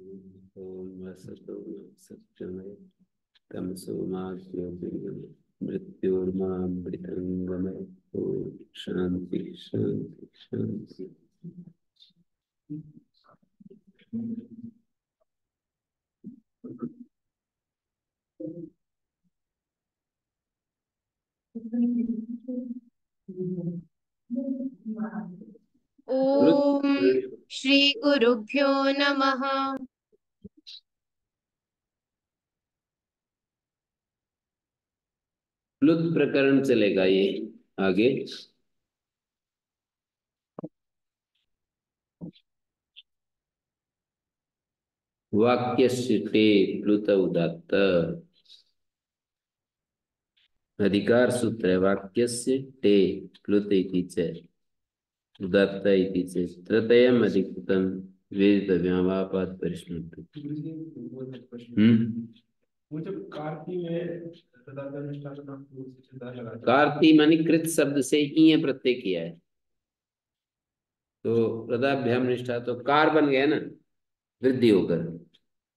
ओम वसतो सत्यमय तमसो मा ज्योतिर्गमय मृत्योर्मामृतंगमय। ओम शांति शांति शांति। ओम श्री गुरुभ्यो नमः। प्लुत प्रकरण चलेगा ये आगे। वाक्यस्य टे प्लुत उदात्त अधिकार सूत्र है। वाक्यस्य टे प्लुत इति च उदात्त इति च तृतीयम् अधिकृतं वेदितव्यं वा पाद परिस्मृति। कार्ति मानी कृत शब्द से ईय प्रत्यय किया है तो प्रदाभ्याम निष्ठा तो कार बन गया ना वृद्धि होकर।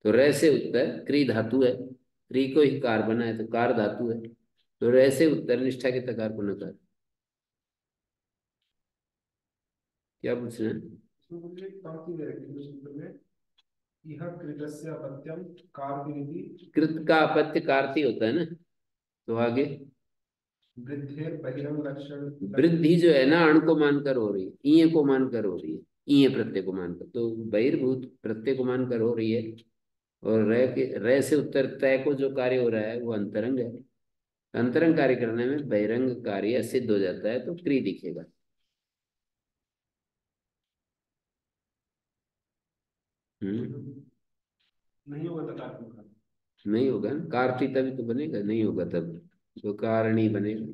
तो रे से उत्तर क्री धातु है, क्री को ही कार बना है तो कार धातु है। तो रे से उत्तर निष्ठा के तकार को नकार। क्या पूछ रहे हैं? कृत का अपत्य कार्ति होता है ना। तो आगे वृद्धि जो है ना अण को मानकर हो रही है, ईय को मानकर हो रही है, ईय प्रत्यय को मानकर। तो बहिर्भूत प्रत्यय को मानकर हो रही है। और रे से उत्तर तय को जो कार्य हो रहा है वो अंतरंग है। अंतरंग कार्य करने में बहिरंग कार्य सिद्ध हो जाता है तो क्री दिखेगा। नहीं होगा नहीं होगा ना, कार्ती तभी तो बनेगा, नहीं होगा तब तो कारणी बनेगा।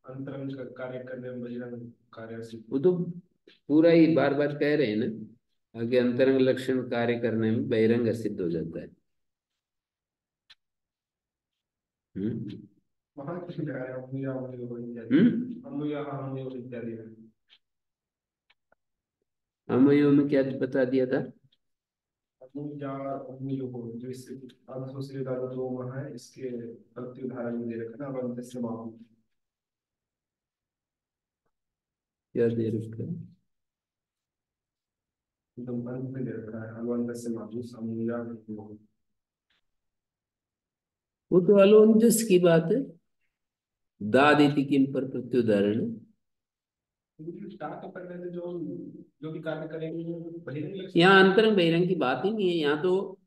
अंतरंग कार्य करने में बहिरंग कार्य वो तो पूरा ही बार बार कह रहे हैं ना आगे। अंतरंग लक्षण कार्य करने में बहिरंग सिद्ध हो जाता है। अमयो में क्या बता दिया था? जो इससे है इसके प्रति उदाहरण दे रखा ना अवंत से माहू। क्या दे रखा है? एकदम अंत में दे रखा है अवंत से माहू अमूया। वो तो अलवंतस की बात है। दादिति किम पर प्रत्युदाहरण है। जो भी कार्य करेंगे यहाँ अंतरंग बहिरंग की बात ही नहीं है। यहाँ तो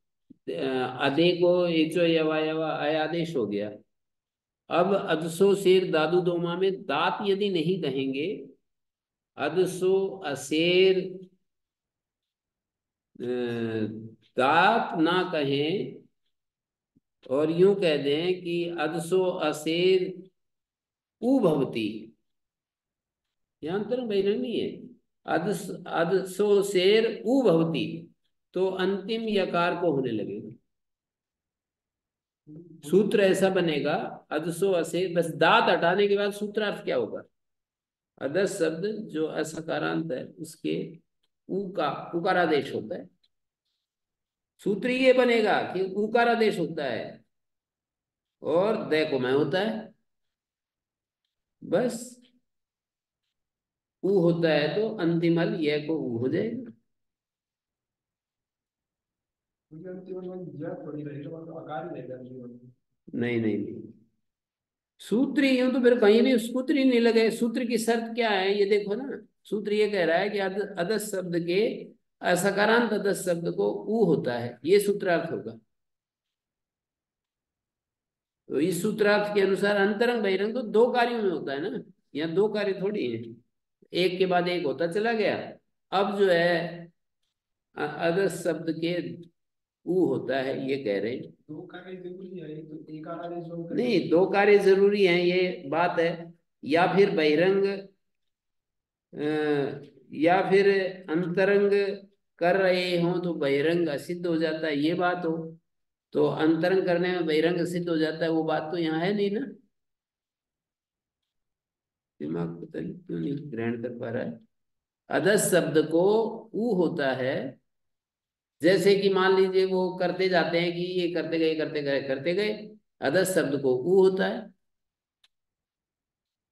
अदे को एचो यवा अय आदेश हो गया। अब अदसो शेर दादू दोमा में दात यदि नहीं कहेंगे, अदसो अशेर दात ना कहें और यूं कह दें कि अदसो अशेर उ भवती, यहाँ अंतरंग बहिरंग नहीं है। अदसो शेर उ भवती तो अंतिम यकार को होने लगेगा। सूत्र ऐसा बनेगा अदसो असे, बस दांत हटाने के बाद सूत्रार्थ क्या होगा? अदस शब्द जो असकारांत है उसके ऊ का उकारादेश होता है। सूत्र ये बनेगा कि उकारादेश होता है और दय को मैं होता है। बस ऊ होता है तो अंतिम हल यह को ऊ हो जाएगा। नहीं नहीं नहीं, सूत्र ही यूं तो फिर कहीं भी सूत्र ही नहीं लगे। सूत्र की शर्त क्या है ये देखो ना। सूत्र ये कह रहा है कि अदस शब्द के असकारांत अदस शब्द को ऊ होता है, ये सूत्रार्थ होगा। तो इस सूत्रार्थ के अनुसार अंतरंग बहिरंग तो दो कार्यों में होता है ना। यहाँ दो कार्य थोड़ी है, एक के बाद एक होता चला गया। अब जो है अदस शब्द के ऊ होता है ये कह रहे हैं। दो कार्य जरूरी है तो एक आदेश नहीं, दो कार्य जरूरी है ये बात है। या फिर बहिरंग या फिर अंतरंग कर रहे हो तो बहिरंग असिद्ध हो जाता है, ये बात हो। तो अंतरंग करने में बहिरंग सिद्ध हो जाता है, वो बात तो यहाँ है नहीं ना। दिमाग पता नहीं क्यों नहीं ग्रहण कर पा रहा है। अधस शब्द को ऊ होता है। जैसे कि मान लीजिए वो करते जाते हैं कि ये करते गए करते गए करते गए, अधस शब्द को ऊ होता है।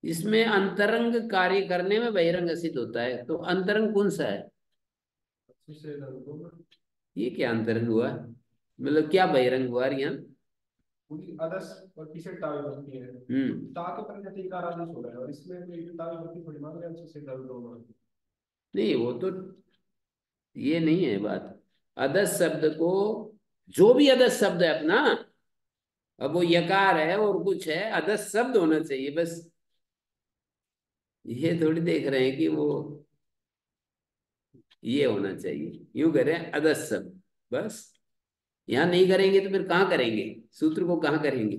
इसमें अंतरंग कार्य करने में बहिरंग सिद्ध होता है। तो अंतरंग कौन सा है? ये क्या अंतरंग हुआ, मतलब क्या बहिरंग हुआ यहाँ? पूरी अदस और पीछे टावी बनती है। ता के पर जैसे इकार आदेश हो रहा है और इसमें कोई टावी बनती थोड़ी मान रहे हैं उससे दर्द होगा। नहीं, वो तो ये नहीं है बात। अदस शब्द को, जो भी अदस शब्द है अपना, अब वो यकार है और कुछ है, अदस शब्द होना चाहिए बस। ये थोड़ी देख रहे हैं कि वो ये होना चाहिए, यूं करें अदस शब्द बस। यहां नहीं करेंगे तो फिर कहाँ करेंगे? सूत्र को कहाँ करेंगे?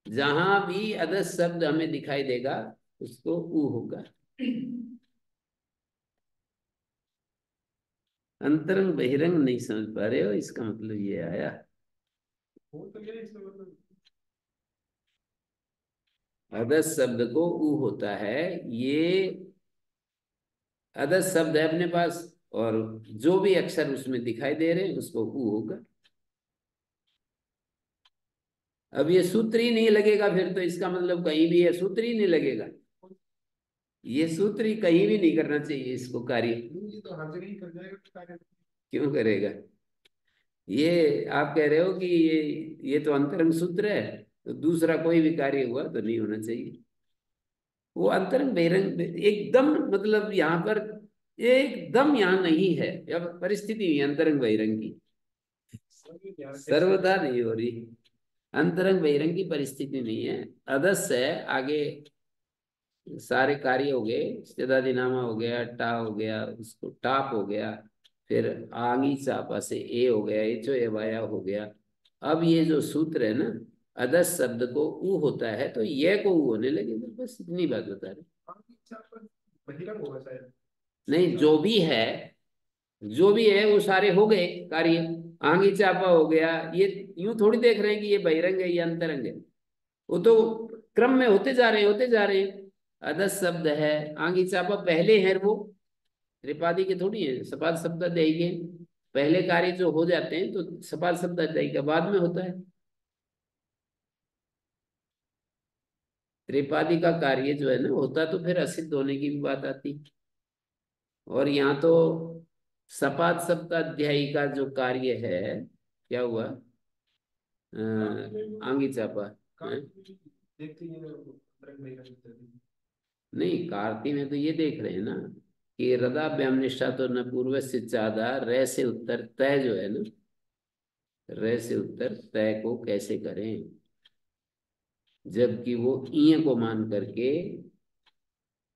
जहां भी अदस शब्द हमें दिखाई देगा उसको ऊ होगा। अंतरंग बहिरंग नहीं समझ पा रहे हो, इसका मतलब ये आया। वो तो ये इसका मतलब अदस शब्द को ऊ होता है। ये अदस शब्द है अपने पास, और जो भी अक्षर उसमें दिखाई दे रहे हैं उसको ऊ होगा। अब ये सूत्र ही नहीं लगेगा फिर तो इसका मतलब कहीं भी है सूत्र ही नहीं लगेगा। ये सूत्र ही कहीं भी नहीं करना चाहिए इसको कार्य। ये तो हर जगह ही कर जाएगा कार्य। क्यों करेगा? ये आप कह रहे हो कि ये तो अंतरंग सूत्र है, तो दूसरा कोई भी कार्य हुआ तो नहीं होना चाहिए। वो अंतरंग बहिरंग एकदम, मतलब यहाँ पर एकदम यहाँ नहीं है। अब परिस्थिति हुई अंतरंग बहिरंग की, सर्वथा नहीं हो रही। अंतरंग बहिरंग की परिस्थिति नहीं है। अदस है आगे, सारे कार्य हो गए। स्थितादिनामा हो गया, टा हो गया, उसको टाप हो गया, फिर आंगी चापा से ए हो गया, एचो ए वाया हो गया। अब ये जो सूत्र है ना, अदस शब्द को ऊ होता है तो ये को ऊ होने लगे, बस इतनी बात बता रहे। बहिरंग होगा शायद। नहीं, जो भी है, जो भी है वो सारे हो गए कार्य। आंगी चापा हो गया, ये यूं थोड़ी देख रहे हैं कि ये बहिरंग है ये अंतरंग है। वो तो क्रम में होते जा रहे हैं, होते जा रहे हैं। अदस शब्द है, आंगी चापा पहले है वो, त्रिपादी के थोड़ी है। सपाद शब्द देंगे पहले कार्य जो हो जाते हैं, तो सपाद शब्द देंगे बाद में होता है। त्रिपादी का कार्य जो है ना होता, तो फिर असिद्ध होने की भी बात आती। और यहाँ तो सपाद शब्द अध्यायी का जो कार्य है, क्या हुआ? आंगी चापा है? देखते ही अंतरंग बहिरंग। नहीं, कार्ती में तो ये देख रहे हैं ना कि रदाभ्याम निष्ठा तो न पूर्व से ज्यादा, रे से उत्तर तय जो है ना, रे से उत्तर तय को कैसे करें, जबकि वो ईय को मान करके।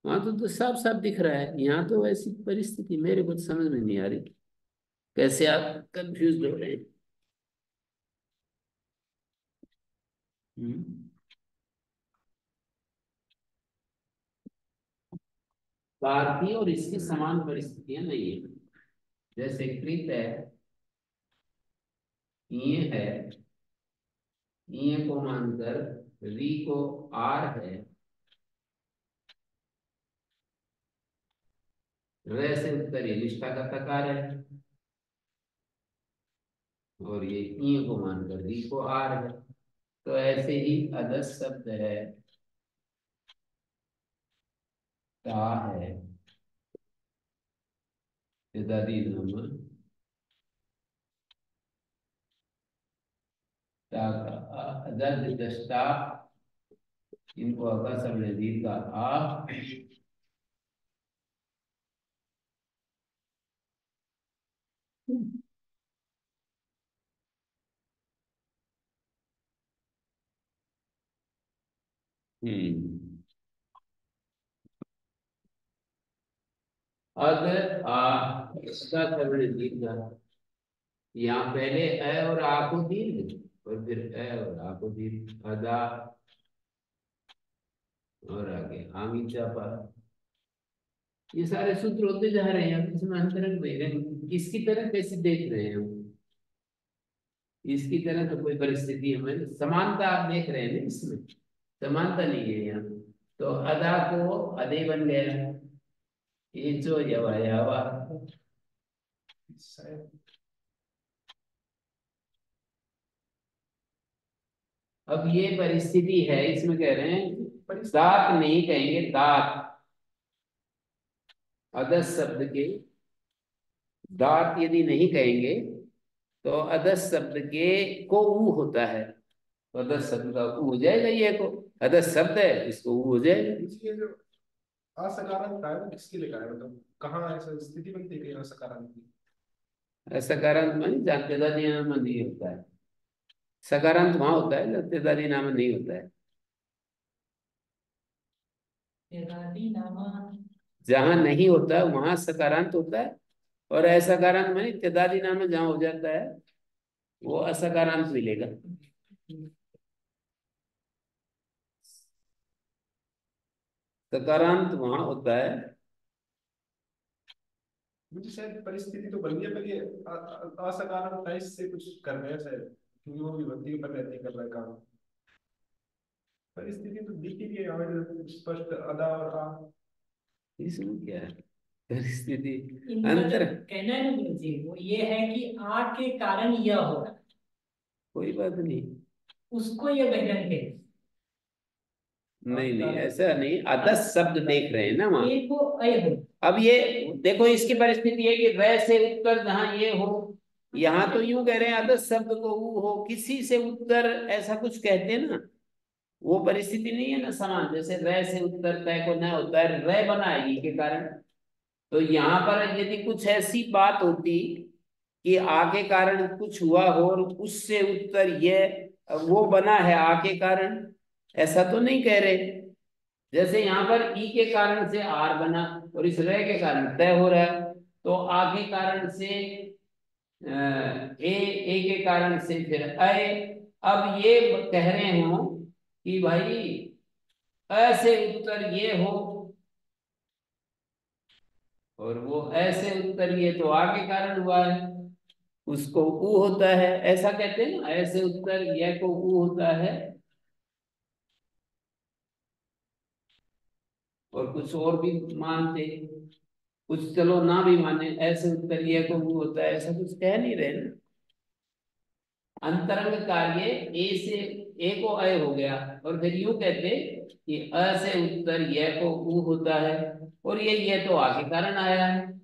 वहां तो साफ साफ दिख रहा है, यहाँ तो ऐसी परिस्थिति मेरे को समझ में नहीं आ रही, कैसे आप कंफ्यूज हो रहे हैं। हम्म। कार्ती और इसकी समान परिस्थितियां नहीं है। जैसे कृत है, ईय है, ईय को मानकर री को आर है, रे से उत्तर ये निष्ठा का तकार है, और ये ई को मानकर री को आर है। तो ऐसे ही अदस शब्द है, ता है, इदादी नाम ता का अदद दस्ता, इनको अका समझ दी का आ। हम्म। अद आ इसका समझ दी का, यहाँ पहले अ और आ को दीर्घ, और फिर अ और आ को दीर्घ, अदा, और आगे आमी चापा। ये सारे सूत्र होते जा रहे हैं। अब इसमें अंतरंग बहिरंग किसकी तरह कैसे देख रहे हैं हम? इसकी तरह तो कोई परिस्थिति हमें समानता आप देख रहे हैं ना, इसमें समानता नहीं है यहाँ। तो अदा को अदे बन गया, ये जो यवा शायद अब ये परिस्थिति है, इसमें कह रहे हैं दांत नहीं कहेंगे, दांत अदस शब्द के दांत यदि नहीं कहेंगे तो अदस शब्द के को ऊ होता है, तो अदस शब्द का ऊ हो जाएगा, ये को अदस शब्द है इसको ऊ हो जाएगा। ये जो असकारांत का है वो किसके लिए का है, मतलब कहाँ ऐसा स्थिति बनती है कहीं असकारांत की? सकारांत मानी जानतेदारी नाम नहीं होता है, सकारांत वहां होता है जानतेदारी नाम नहीं होता है। जहां नहीं होता है वहां सकारांत होता है, और असकारांत मानी तेदादी नाम जहां हो जाता है वो असकारांत मिलेगा। सकारांत वहां होता है। मुझे शायद परिस्थिति तो बन गई है, पर ये असकारांत है, इससे कुछ कर रहे हैं शायद, क्योंकि वो विभक्ति पर रहती कर रहा है काम। परिस्थिति तो दिख ही रही है हमें स्पष्ट, अदा और आ। इसमें क्या है परिस्थिति इनका जो अंतर, कहना है ना गुरु जी, वो ये है कि आ के कारण यह हो रहा है, कोई बात नहीं। उसको ये बहन के नहीं नहीं ऐसा नहीं, अदस शब्द देख रहे हैं ना वहां। ए को अय हो। अब ये देखो इसकी परिस्थिति है कि रे से उत्तर जहां ये हो, यहाँ तो यूं कह रहे हैं अदस शब्द को ऊ हो, किसी से उत्तर ऐसा कुछ कहते हैं ना, वो परिस्थिति नहीं है ना समान। जैसे रे से उत्तर तय को न होता है, रे बना है ई के कारण। तो यहाँ पर यदि कुछ ऐसी बात होती कि आ के कारण कुछ हुआ हो और उससे उत्तर ये वो बना है आ के कारण, ऐसा तो नहीं कह रहे। जैसे यहाँ पर ई के कारण से आर बना और इस रे के कारण तय हो रहा है, तो आ के कारण से ए के कारण से फिर अय। अब ये कह रहे हो कि भाई ऐसे उत्तर ये हो, और वो ऐसे उत्तर ये तो आगे कारण हुआ है, उसको ऊ होता है, ऐसा कहते हैं ना, ऐसे उत्तर यह को ऊ होता है। और कुछ और भी मानते, कुछ चलो ना भी माने, ऐसे उत्तर यह को ऊ होता है, ऐसा कुछ कह नहीं रहे ना। अंतरंग कार्य ए से ए को अय हो गया, और फिर यूं कहते कि अ से उत्तर यह को ऊ होता है, और ये तो आगे कारण आया है।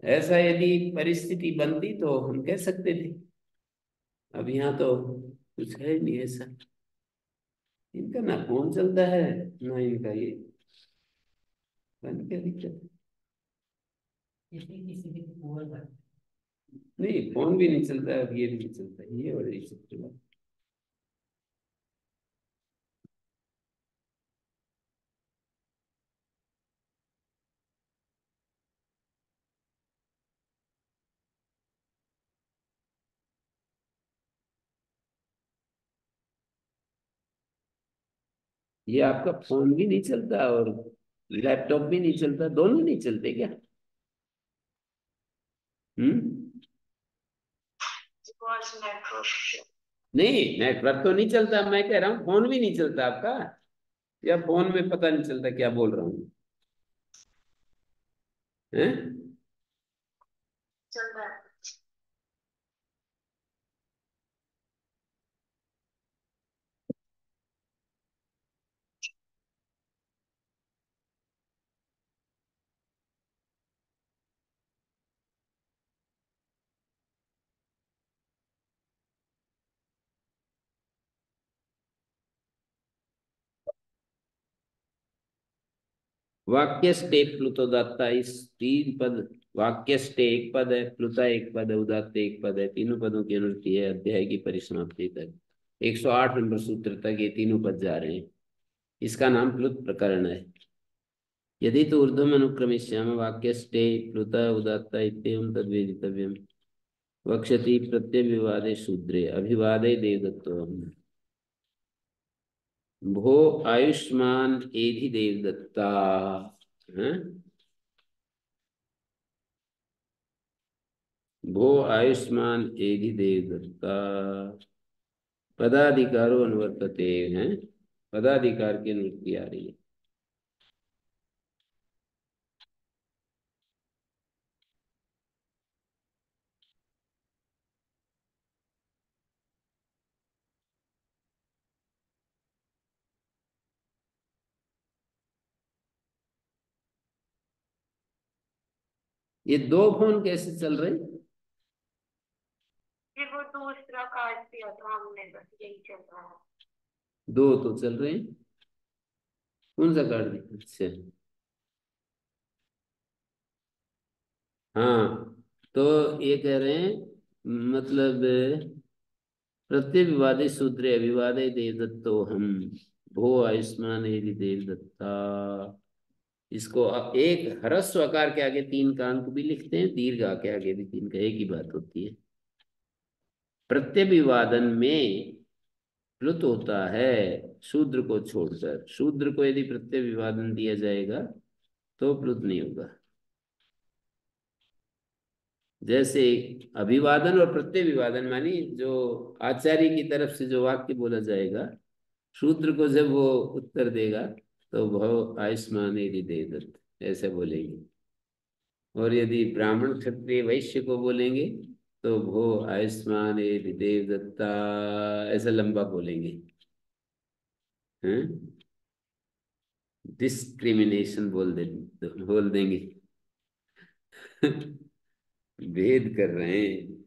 ऐसा यदि परिस्थिति बनती तो हम कह सकते थे। अब यहाँ तो कुछ है ही नहीं ऐसा। इनका ना फोन चलता है ना इनका ये, बंद क्या दिक्कत है? किसी की पूरा बात। नहीं फोन भी नहीं चलता है, अब ये भी नहीं चलता है, ये बड़ी चित्र बात। ये आपका फोन भी नहीं चलता और लैपटॉप भी नहीं चलता, दोनों नहीं चलते क्या? हम्म। नहीं नेटवर्क तो नहीं चलता, मैं कह रहा हूँ फोन भी नहीं चलता आपका, या फोन में पता नहीं चलता क्या बोल रहा हूँ? हैं? वाक्यस्टे प्लुतोदात्ता, इस तीन पद, वाक्यस्टे एक पद है, प्लुता एक पद है, उदात्त एक पद है, तीनों पदों की अनुवृत्ति है अध्याय की परिसमाप्ति तक। 108 नंबर सूत्र तक ये तीनों पद जा रहे हैं। इसका नाम प्लुत प्रकरण है। यदि तो ऊर्ध्वम अनुक्रमिष्यामः वाक्यस्टे प्लुत उदात्त इत्येवं तद्वेदितव्यम्। वक्षति प्रत्यविवादे शूद्रे अभिवादे देवदत्तम्। भो आयुष्मान एधि देवदत्ता। हैं? भो आयुष्मान एधि देवदत्ता। पदाधिकारो अनुवर्तते हैं, पदाधिकार की अनुवृत्ति आ रही है। ये दो फोन कैसे चल रहे? ये वो दूसरा कार्ड दिया था हमने, बस यही चल रहा है। दो तो चल रहे हैं। कौन सा कार्ड दिया? अच्छा, हाँ। तो ये कह रहे हैं, मतलब प्रत्यभिवादे सूत्रे अभिवादे देवदत्तो हम भो आयुष्मान यदि देवदत्ता। इसको एक ह्रस्व आकार के आगे तीन का अंक भी लिखते हैं, दीर्घ के आगे भी तीन का, एक ही बात होती है। प्रत्यभिवादन में प्लुत होता है शूद्र को छोड़कर। शूद्र को यदि प्रत्यभिवादन दिया जाएगा तो प्लुत नहीं होगा। जैसे अभिवादन और प्रत्यभिवादन मानी जो आचार्य की तरफ से जो वाक्य बोला जाएगा, शूद्र को जब वो उत्तर देगा तो भव आयुष्मान यदि देवदत्त ऐसे बोलेंगे। और यदि ब्राह्मण क्षत्रिय वैश्य को बोलेंगे तो भो आयुष्मान यदि देवदत्ता ऐसा लंबा बोलेंगे। हैं? डिस्क्रिमिनेशन बोल देंगे। भेद कर रहे हैं।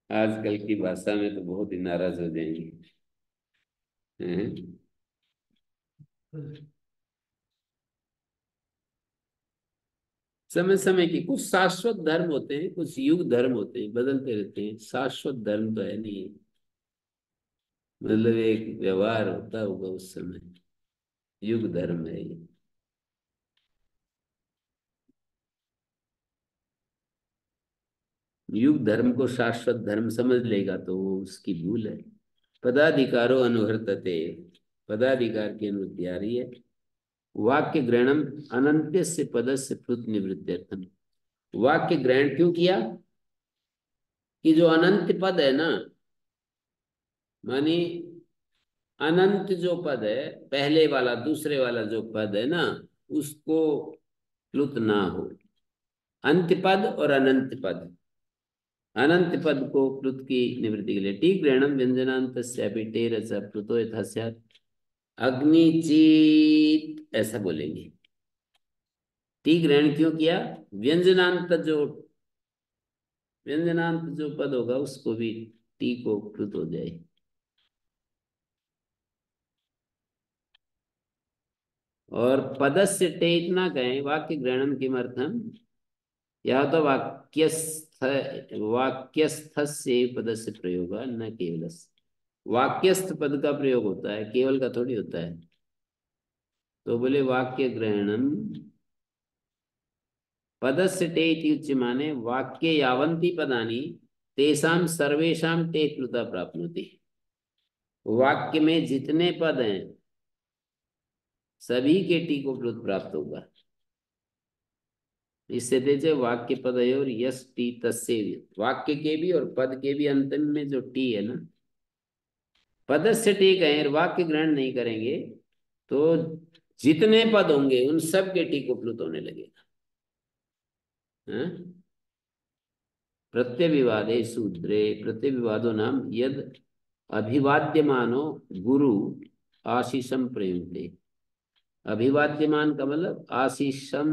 आजकल की भाषा में तो बहुत ही नाराज हो जाएंगे। हैं? समय समय की कुछ शाश्वत धर्म होते हैं, कुछ युग धर्म होते हैं, बदलते रहते हैं। शाश्वत धर्म तो है नहीं, मतलब एक व्यवहार होता होगा उस समय। युग धर्म है ये। युग धर्म को शाश्वत धर्म समझ लेगा तो वो उसकी भूल है। पदाधिकारो अनुवर्तते, पदाधिकार की अनुवृत्ति आ रही है। वाक्य ग्रहणम अनंत्य से पद से प्लुत निवृत्त्यर्थम। वाक्य ग्रहण क्यों किया? कि जो अनंत पद है ना, मानी अनंत जो पद है, पहले वाला दूसरे वाला जो पद है ना, उसको प्लुत ना हो। अंत पद और अनंत पद, अनंत पद को प्लुत की निवृत्ति के लिए टी ग्रहणम व्यंजनांत प्लुतो यथा स्यात्। अग्निचीत ऐसा बोलेंगे। टी ग्रहण क्यों किया? व्यंजनांत जो पद होगा उसको भी टी को प्लुत हो जाए। और पदस्य टेक ना कहें वाक्य ग्रहणम किमर्थम। यह तो वाक्यस्थ से पद से प्रयोग न केवल। वाक्यस्थ पद का प्रयोग होता है, केवल का थोड़ी होता है। तो बोले वाक्य ग्रहणम पदस्य टे इति उच्य माने वाक्य यावंती पदानी तेषाम सर्वेषाम टे प्लुता प्राप्नोति। वाक्य में जितने पद हैं सभी के टी को प्लुत प्राप्त होगा। इससे देखे वाक्य पदयोर यस टी तस्सेय, वाक्य के भी और पद के भी अंतिम में जो टी है ना, पदस्य टी कहें वाक्य ग्रहण नहीं करेंगे तो जितने पद होंगे उन सब के टी को प्लुत होने लगेगा। प्रत्यविवादे शूद्रे प्रत्यविवादो नाम यद अभिवाद्यमानो गुरु आशीषम प्रयुक्ते। अभिवाद्यमान का मतलब आशीषम,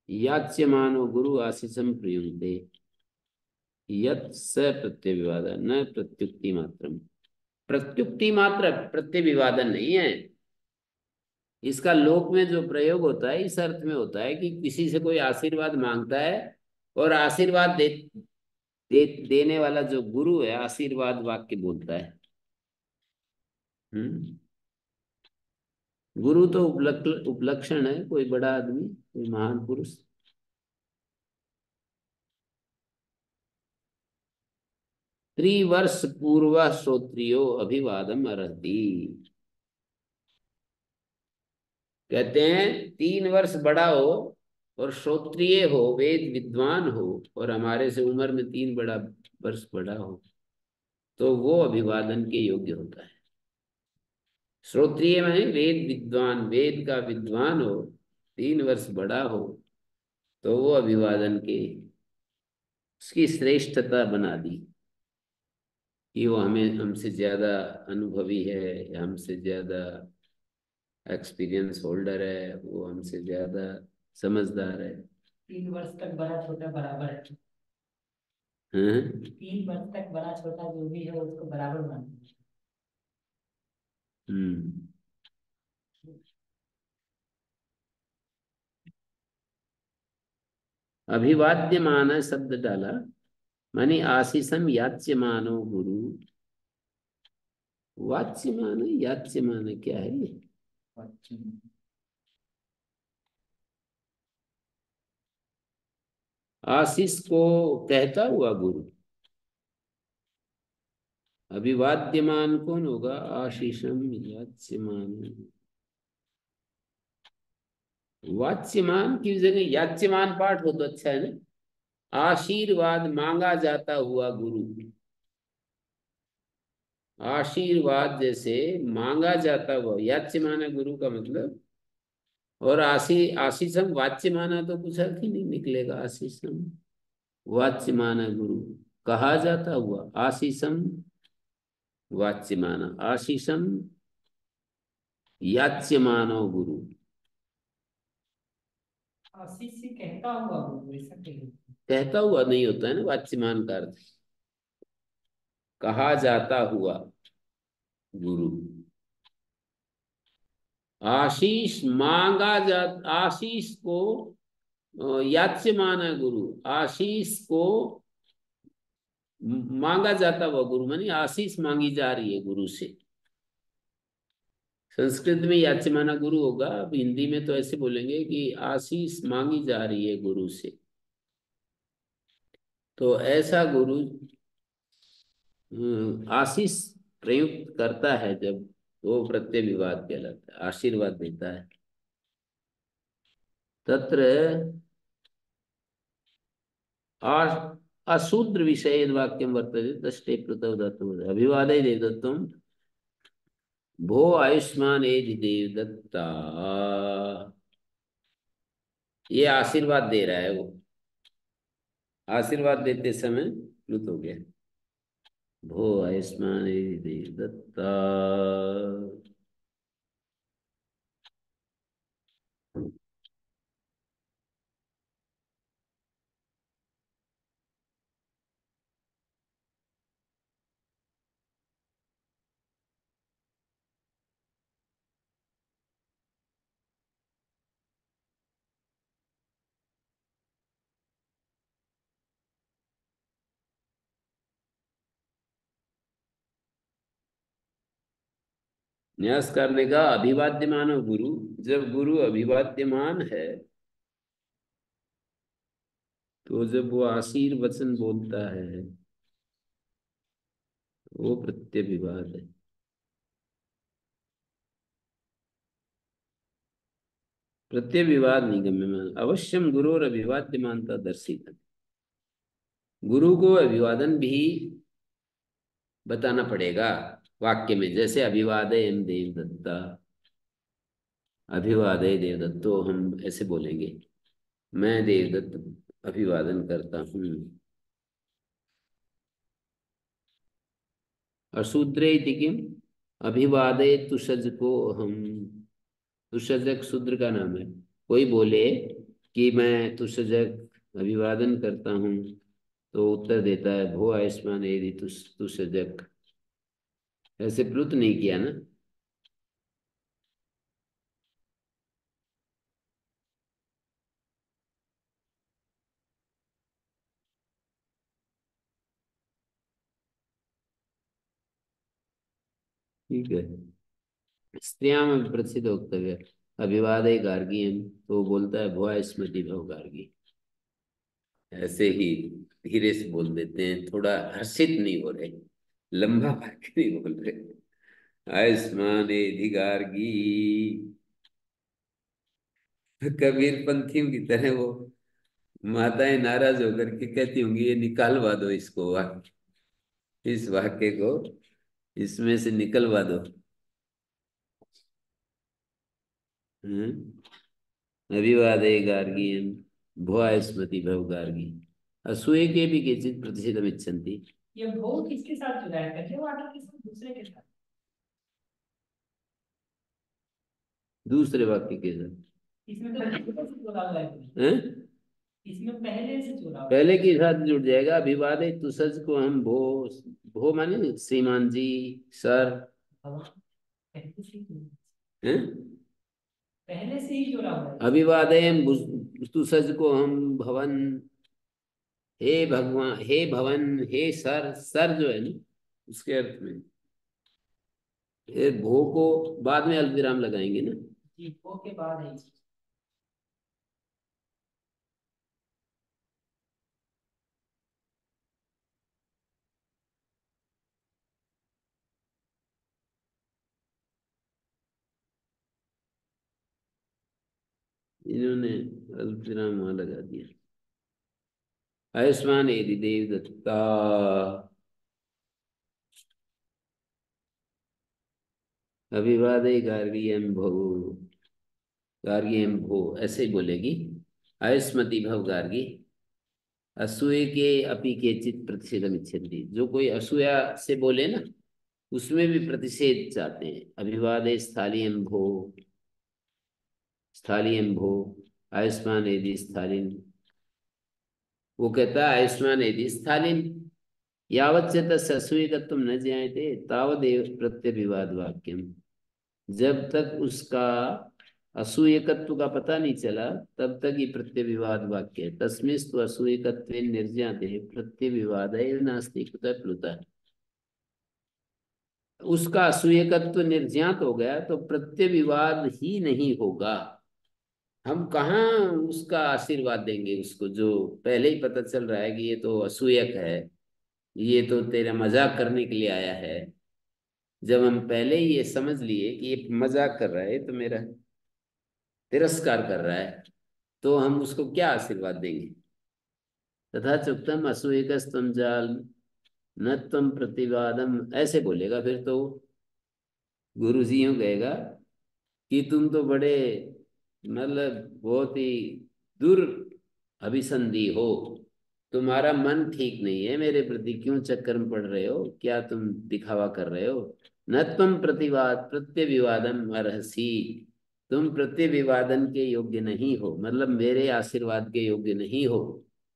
याच्यमानो गुरु आशीषम प्रयुक्ते यत् स प्रत्यविवादन न प्रत्युक्ति मात्रम। प्रत्युक्ति मात्र, प्रत्यविवादन नहीं है। इसका लोक में जो प्रयोग होता है इस अर्थ में होता है कि किसी से कोई आशीर्वाद मांगता है और आशीर्वाद देने वाला जो गुरु है आशीर्वाद वाक्य बोलता है। गुरु तो उपलक्षण है, कोई बड़ा आदमी, कोई महान पुरुष। त्रिवर्ष पूर्व श्रोत्रियो अभिवादम अर्हति। कहते हैं 3 वर्ष बड़ा हो और श्रोत्रिय हो, वेद विद्वान हो, और हमारे से उम्र में 3 वर्ष बड़ा हो तो वो अभिवादन के योग्य होता है। श्रोत्रिय माने वेद विद्वान, वेद का विद्वान हो, 3 वर्ष बड़ा हो तो वो अभिवादन के, उसकी श्रेष्ठता बना दी कि वो हमसे ज्यादा अनुभवी है या हमसे ज्यादा एक्सपीरियंस होल्डर है, वो हमसे ज्यादा समझदार है। 3 वर्ष तक बड़ा छोटा बराबर है। हाँ? 3 वर्ष तक बड़ा छोटा जो भी है उसको बराबर मानते हैं। हम्म। अभिवाद्यमान शब्द डाला, मानी आशीषम याच्यमानो गुरु। वाच्यमान याच्यमान क्या है ये? आशीष को कहता हुआ गुरु। अभिवाद्यमान कौन होगा? आशीषम याच्यमान। वाच्यमान की जगह याच्यमान पाठ हो तो अच्छा है ना। आशीर्वाद मांगा जाता हुआ गुरु। आशीर्वाद जैसे मांगा जाता हुआ, याच्यमान है गुरु का मतलब। और आशीषम वाच्यमाना तो कुछ अर्थ ही नहीं निकलेगा। आशीषम वाच्यमाना गुरु, कहा जाता हुआ। आशीषम वाच्यमाना, आशीषम याच्यमानो गुरु। आशीष से कहता हुआ वो ऐसा कहिए। कहता हुआ नहीं होता है ना वाच्यमान का अर्थ। कहा जाता हुआ गुरु। आशीष मांगा जा, आशीष को याच्यमान है गुरु। आशीष को मांगा जाता हुआ गुरु, मानी आशीष मांगी जा रही है गुरु से। संस्कृत में याच्यमाना गुरु होगा, अब हिंदी में तो ऐसे बोलेंगे कि आशीष मांगी जा रही है गुरु से। तो ऐसा गुरु आशीष प्रयुक्त करता है जब, वो प्रत्यय विवाद कहलाता है, आशीर्वाद देता है। तत्र अशूद्र विषय वाक्यम वर्तते तष्टे प्रतव दत्तम अभिवादय देवदत्तम भो आयुष्मान एधि देवदत्ता। ये आशीर्वाद दे रहा है वो। आशीर्वाद देते समय प्लुत हो गया। भो आयुष्मान एधि देवदत्ता। न्यास करने का अभिवाद्यमान गुरु, जब गुरु अभिवाद्यमान है तो जब वो आशीर्वचन बोलता है वो प्रत्यय विवाद है। प्रत्यय विवाद निगम्यमान अवश्यम गुरु और अभिवाद्यमानता दर्शित। गुरु को अभिवादन भी बताना पड़ेगा वाक्य में, जैसे अभिवादय एम देवदत्ता, अभिवादय देवदत्तो, हम ऐसे बोलेंगे मैं देवदत्त अभिवादन करता हूँ। और शूद्रे इति किम अभिवादय तुषज को हम। तुषजक शूद्र का नाम है। कोई बोले कि मैं तुषजक अभिवादन करता हूँ तो उत्तर देता है भो आयुष्मान एदि तुषजक। ऐसे प्लुत नहीं किया ना। ठीक है। स्त्रियाम प्रसिद्ध वक्तव्य अभिवादय गार्गी, तो बोलता है भुआ स्मृति भव गार्गी। ऐसे ही धीरे से बोल देते हैं, थोड़ा हर्षित नहीं हो रहे, लंबा वाक्य नहीं बोल रहे। आयुष्मान एधि गार्गी। कबीर पंथियों की तरह वो माताएं नाराज होकर के कहती होंगी ये निकालवा दो इसको, वाक्य, इस वाक्य को इसमें से निकलवा दो। अभिवादय गार्गी भुआ स्मृति भव गार्गी। असूये के भी केचित प्रतिषेधम इच्छन्ति। ये भो किसके साथ जुड़ा है? पहले वाक्य के साथ, दूसरे के साथ? दूसरे वाक्य के साथ। इसमें तो पहले से जोड़ा हुआ है। हैं? इसमें पहले से जोड़ा हुआ है। पहले के साथ जुड़ जाएगा। अभिवादे तुसज को हम भो, भो माने श्रीमान जी, सर। भगवान पहले से ही हैं? पहले से ही जोड़ा हुआ है। अभिवादयम तुसज को हम भवन, हे भगवान, हे भवन, हे सर। सर जो है ना उसके अर्थ में, फिर भो को बाद में अल्पविराम लगाएंगे ना। जी, वो के बाद है। इन्होंने अल्पविराम वहां लगा दिया। आयुष्मान यदि देव दत्ता, अभिवादय गार्गीयम भो, गार्गीयम भो ऐसे ही बोलेगी। आयुष्मति भव गार्गी, असूय के अपि केचित प्रतिषेधम इच्छन्ति। जो कोई असूया से बोले ना उसमें भी प्रतिषेध चाहते हैं। अभिवादय स्थालियम भो, स्थालियम भो, आयुष्मान यदि स्थालिन। वो कहता है आयुष्मान यदि स्थालिन, यावत् च तस्य असूयकत्वं न ज्ञायते तावदेव प्रत्यभिवाद वाक्यम। जब तक उसका असूयकत्व का पता नहीं चला तब तक ही प्रत्यविवाद वाक्य है। तस्मिस्तु असूयकत्वेन निर्ज्ञाते प्रत्यविवादः नास्ति कुतः प्लुतः। उसका असूयकत्व निर्ज्ञात हो गया तो प्रत्यविवाद ही नहीं होगा। हम कहाँ उसका आशीर्वाद देंगे उसको, जो पहले ही पता चल रहा है कि ये तो असूयक है, ये तो तेरा मजाक करने के लिए आया है। जब हम पहले ही ये समझ लिए कि ये मजाक कर रहा है, तो मेरा तिरस्कार कर रहा है, तो हम उसको क्या आशीर्वाद देंगे। तथा चुक्तम असूयकस्तम जाल न तम प्रतिवादम, ऐसे बोलेगा फिर तो गुरु जी यूं कहेगा कि तुम तो बड़े मतलब बहुत ही दुर अभिसंधि हो, तुम्हारा मन ठीक नहीं है, मेरे प्रति क्यों चक्कर में पड़ रहे हो, क्या तुम दिखावा कर रहे हो। न तुम प्रतिवाद प्रत्यविवादम अर्हसी, तुम प्रत्यविवादन के योग्य नहीं हो, मतलब मेरे आशीर्वाद के योग्य नहीं हो।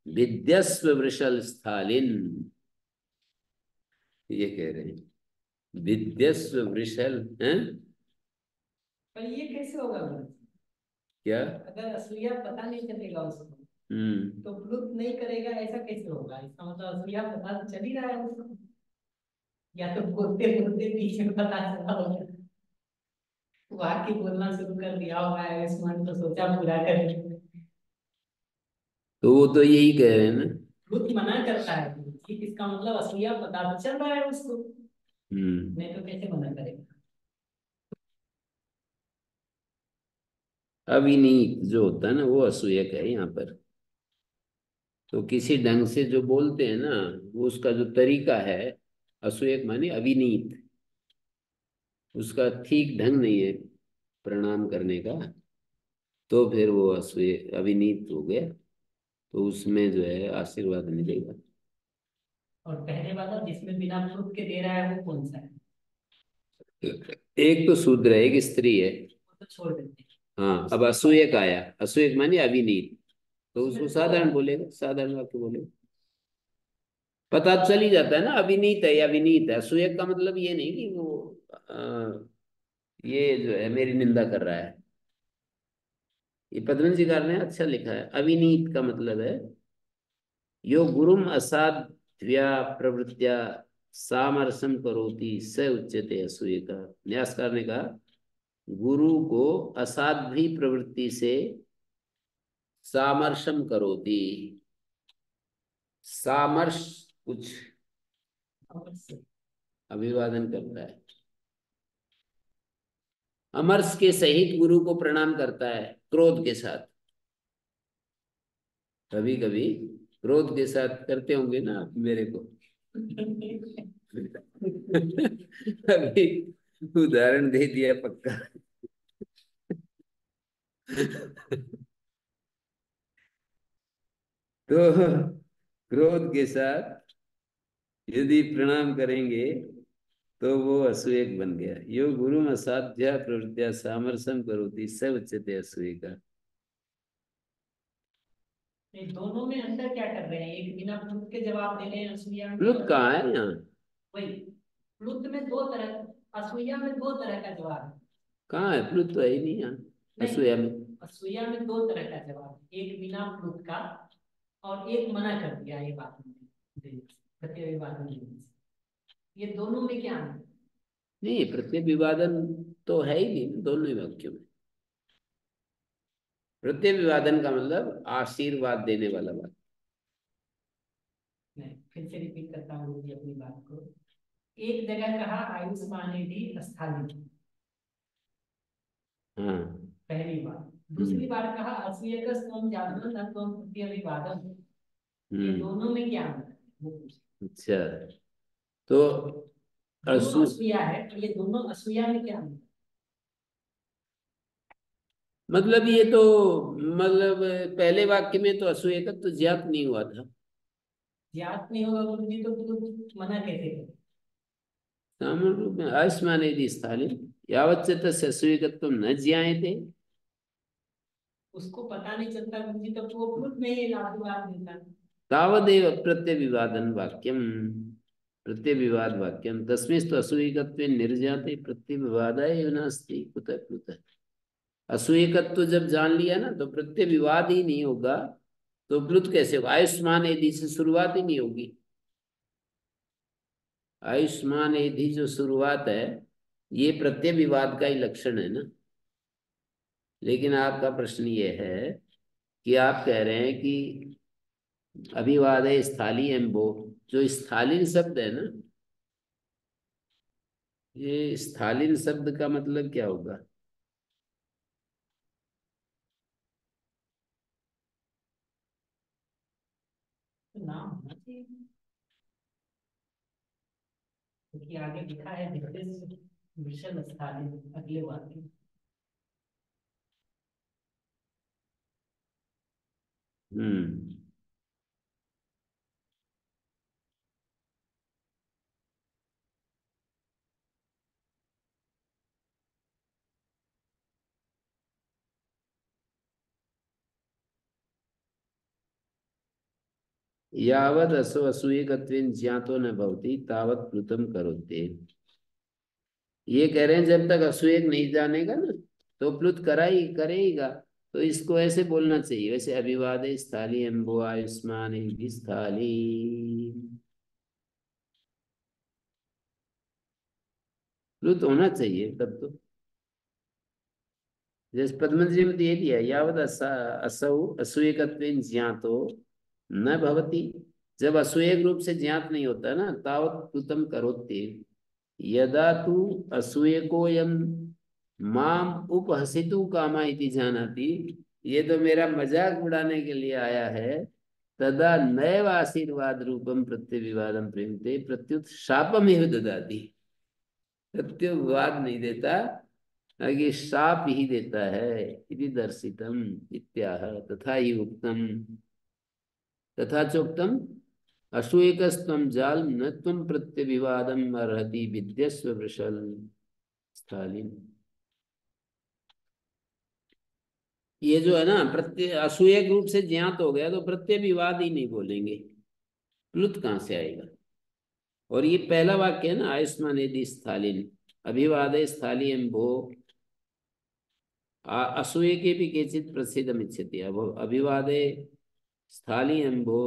विद्यस्व वृषल स्थालिन, ये कह रहे हैं विद्यस्व वृषल हैं। पर ये कैसे होगा गुरु? क्या? अगर असूया पता नहीं चलेगा उसको हम्म। तो प्लुत नहीं करेगा, ऐसा कैसे होगा? इसका मतलब असूया पता तो चल ही रहा है उसको, या तो बोलते बोलते बीच में पता चला होगा, वाक्य बोलना शुरू कर दिया होगा आयुष्मान, तो सोचा पूरा कर लें। तो वो तो यही कह रहे हैं ना। प्लुत मना करता है ठीक, इसका मतलब असूया पता तो चल रहा है उसको, नहीं तो कैसे मना करेगा? अविनीत जो होता है ना वो असूयक है यहाँ पर। तो किसी ढंग से जो बोलते हैं ना, वो उसका जो तरीका है, असूयक माने अविनीत, उसका ठीक ढंग नहीं है प्रणाम करने का, तो फिर वो असूय अविनीत हो गया, तो उसमें जो है आशीर्वाद मिलेगा। और पहले वाला जिसमें बिना प्लुत के दे रहा है वो कौन सा है? एक तो शूद्र है, एक स्त्री है। वो तो छोड़ देते हैं। हाँ, अब असूयक आया, असूयक माने अविनीत, तो उसको उसमें तो साधारण बोलेगा, साधारण वाक्य बोलेगा। पता चल ही जाता है ना अविनीत है या विनीत है। असूयक का मतलब ये नहीं कि वो ये जो है मेरी निंदा कर रहा है। ये पद्मजीकार ने अच्छा लिखा है। अविनीत का मतलब है यो गुरुम असाध्या प्रवृत्या सामरसम करोति स उच्यते असूय का। न्यासकार ने कहा गुरु को असाध्वी प्रवृत्ति से सामर्शम करोति, सामर्श कुछ अवश्य। अभिवादन करता है, अमर्ष के सहित गुरु को प्रणाम करता है क्रोध के साथ। कभी कभी क्रोध के साथ करते होंगे ना आप मेरे को। अभी उदाहरण दे दिया पक्का। तो क्रोध के साथ यदि प्रणाम करेंगे तो वो असूयक बन गया। यो गुरु असाध्या प्रवृत्या सामरसम करोति स उच्यते असूय का। ये दोनों में अंतर क्या कर रहे हैं? एक बिना प्लुत के जवाब दे रहे हैं असूया में। प्लुत कहाँ है यहाँ? वही, प्लुत में दो तरह, असूया में दो तरह का जवाब है। कहाँ है? प्लुत तो है ही नहीं यहाँ नहीं, असूया में। असूया में दो तरह का जवाब है, एक बिना प्लुत का और एक मना कर दिया ये बात में प्रत्यभिवादन देने से। ये दोनों में क्या है? नहीं, प्रत्यभिवादन तो है ही नहीं दोनों ही वाक्यों में। प्रत्यभिवादन का मतलब आशीर्वाद देने वाला बात। नहीं, फिर से रिपीट करता हूँ जी अपनी बात को। एक जगह कहा आयुष्माने भी स्थालित, हाँ। पहली बार। दूसरी बार कहा असूयकस त्वं जातः न त्वं प्रत्यभिवादन। ये दोनों में क्या अंतर है वो पूछे। अच्छा, तो दोनों असूया है, तो ये दोनों असूया में क्या अंतर? मतलब ये तो, मतलब पहले वाक्य में तो असूयकत्व तो ज्ञात नहीं हुआ था। ज्ञात नहीं होगा गुरु जी, तो मना कैसे करें? सामान्य रूप में आयुष्मान यदि स्थालित यावच्च तस्य असूयकत्व न ज्ञायते। उसको पता नहीं चलता गुरु जी, तब तो वो खुद में ही आशीर्वाद देता है। तावदेव प्रत्यभिवादन वाक्यम, प्रत्यभिवाद वाक्यम तस्मिस्तु असूयकत्वेन निर्जाते प्रत्यभिवादाय एव नास्ति कुतः प्लुतः। असूयकत्व जब जान लिया ना तो प्रत्यभिवाद ही नहीं होगा, तो प्लुत कैसे होगा? आयुष्मान यदि से शुरुआत ही नहीं होगी। आयुष्मान यदि जो शुरुआत है ये प्रत्यभिवाद का ही लक्षण है ना। लेकिन आपका प्रश्न ये है कि आप कह रहे हैं कि अभिवाद है स्थाली एम्बो, जो स्थालीन शब्द है ना, ये स्थालीन शब्द का मतलब क्या होगा? तो नाम होना चाहिए, क्योंकि आगे लिखा है विशेष विषम स्थालित अगले वाक्य में। हम्म। यावद असो असूयकत्वेन ज्ञातो न भवति तावत प्लुतम करोते। ये कह रहे हैं जब तक असूयक नहीं जानेगा ना तो प्लुत करा ही करेगा। तो इसको ऐसे बोलना चाहिए, वैसे अभिवादे स्थाली एम्बो आयुष्मान स्थाली। प्लुत होना चाहिए तब तो। जैसे पद्मजी में दे दिया यावद असौ असूयकत्वेन ज्ञातो न भवति। जब असूयक रूप से ज्ञात नहीं होता ना तावत प्लुतम करोते। यदा तू असूयकोयम माम उपहसितु कामा इति जानाति। ये तो मेरा मजाक उड़ाने के लिए आया है। तदा नैव आशीर्वाद रूपम प्रत्यविवादम प्रेमते प्रत्युत शापमेव ददाति। प्रत्युवाद नहीं देता, आगे शाप ही देता है। इति दर्शितम इत्याह तथा ही उक्तम। तथा चोक्तम असूयकस्त्वं जाल न त्वं प्रत्यभिवादम अर्हति विद्यस्व वृषल स्थालिन। ये जो है ना प्रत्यय असूयक रूप से ज्ञात हो गया तो प्रत्यभिवाद ही नहीं बोलेंगे, प्लुत कहाँ से आएगा? और ये पहला वाक्य है ना आयुष्मान यदि स्थालिन अभिवादे स्थाली भो असूय के भी केचित प्रसिद्धम इच्छति। अब अभिवादे स्थाली भो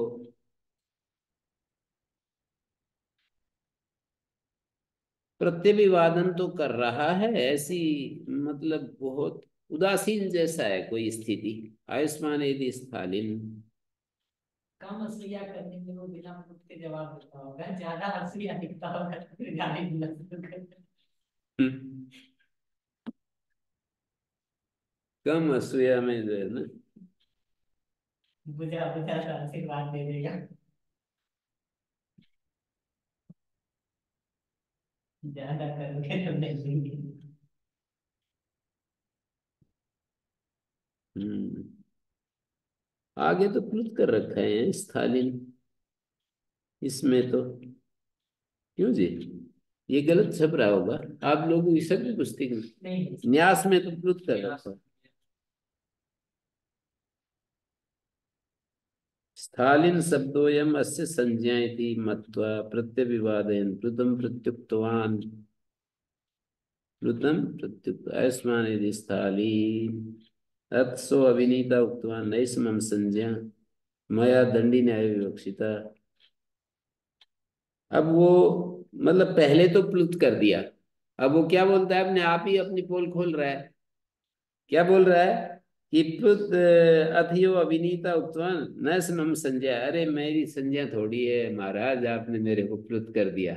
प्रत्यभिवादन तो कर रहा है, ऐसी मतलब बहुत उदासीन जैसा है कोई स्थिति। आयुष्मान यदि स्थालिन कम असूया करने में वो बिना प्लुत के जवाब देता होगा, ज्यादा असूया दिखता होगा तो फिर गाली देना शुरू कर देता। कम असूया में जो है ना, बुझा बुझा सा आशीर्वाद दे देगा, ज्यादा करोगे तो नहीं देंगे। हम्म, आगे तो प्लुत कर रखा है स्थालिन इसमें तो। क्यों जी? ये गलत छप रहा होगा आप लोगों की सभी पुस्तक में। नहीं, न्यास में तो प्लुत कर रखा है। स्थालिन शब्दोयम अस्य संज्ञा इति मत्वा प्रत्यविवादयन् प्लुतं प्रत्युक्त आयुष्मान यदि स्थालीन अत्सो अविनीता उक्तवान् नैष मम संज्ञा मया दंडी न्याय विवक्षिता। अब वो मतलब पहले तो प्लुत कर दिया, अब वो क्या बोलता है, अपने आप ही अपनी पोल खोल रहा है। क्या बोल रहा है कि प्लुत अथियो अविनीता उक्तवान न मम संज्ञा, अरे मेरी संज्ञा थोड़ी है महाराज, आपने मेरे को प्लुत कर दिया,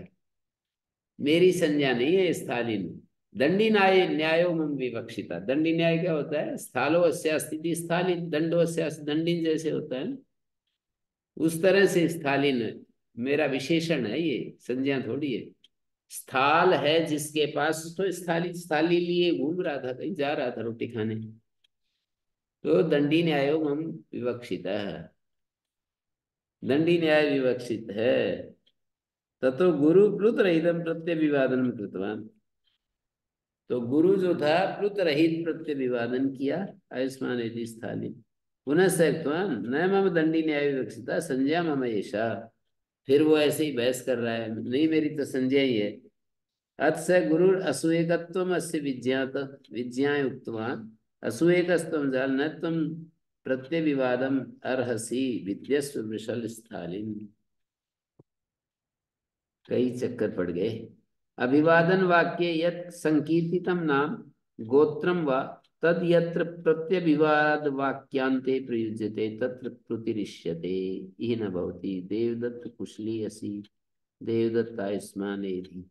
मेरी संज्ञा नहीं है स्थालीन। दंडी न्याय न्यायो मम विवक्षिता, दंडी न्याय क्या होता है, स्थालो अस्या स्थिति स्थालीन, दंडो अस्या दंडीन जैसे होता है ना, उस तरह से स्थालीन मेरा विशेषण है, ये संज्ञा थोड़ी है। स्थाल है जिसके पास, तो स्थाली स्थाली लिए घूम रहा था, कहीं जा रहा था रोटी खाने, तो दंडी न्यायो मम विवक्षिता है, दंडी न्याय विवक्षित है। ततो गुरु प्लुत रहितम प्रत्यभिवादन कृतवान, तो गुरु जो था प्लुत रहित प्रत्यभिवादन किया आयुष्मान यदि स्थाली। पुनः सत्वान न मम दंडी न्याय विवक्षिता संज्ञा मम ऐसा, फिर वो ऐसे ही बहस कर रहा है, नहीं मेरी तो संज्ञा ही है। अथ स गुरु असूयकत्वम अस्य विज्ञात विज्ञाय उक्तवान असूयकस्त्वम जाल न त्वं प्रत्यविवादम अर्हसि विद्यस्व वृषल स्थालिन। कई चक्कर पड़ गए। अभिवादन वाक्य यत् संकीर्तितम नाम गोत्रम वा तद यत्र प्रत्यभिवाद वाक्यांते प्रयुज्यते तत्र प्रतिरिष्यते इह न भवति देवदत्त कुशली असि देवदत्त आयुष्मानेधि।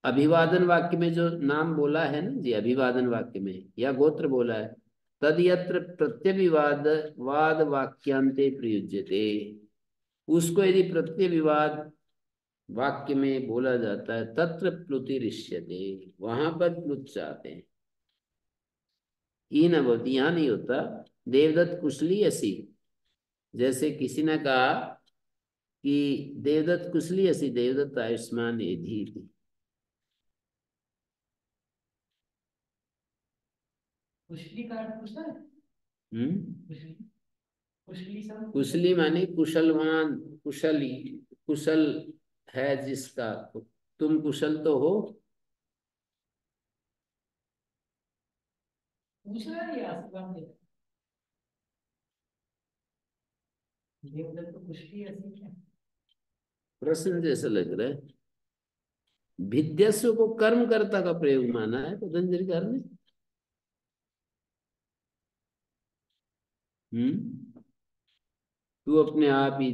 अभिवादन वाक्य में जो नाम बोला है ना जी, अभिवादन वाक्य में या गोत्र बोला है, तद यत्र प्रत्यभिवाद वाद वाक्यांते प्रयुज्यते, उसको यदि प्रत्यभिवाद वाक्य में बोला जाता है तत्र प्लुतिरिष्यते, वहां पर प्लुत चाहते हैं। ई न भवति, यहाँ नहीं होता। देवदत्त कुशली असी, जैसे किसी ने कहा कि देवदत्त कुशली असी देवदत्त आयुष्मान एधि थी। कुशली का अर्थ कुशल है? कुशली, कुशली सब कुशली माने कुशलवान, कुशली, कुशल है जिसका, तुम कुशल तो हो। पूछना नहीं, आशीर्वाद देना। देवदत्त तो कुशली ऐसी क्या? प्रश्न जैसा लग रहा है। भिद्यस्व को कर्मकर्ता का प्रयोग माना है पतंजलिकार ने। तू अपने आप ही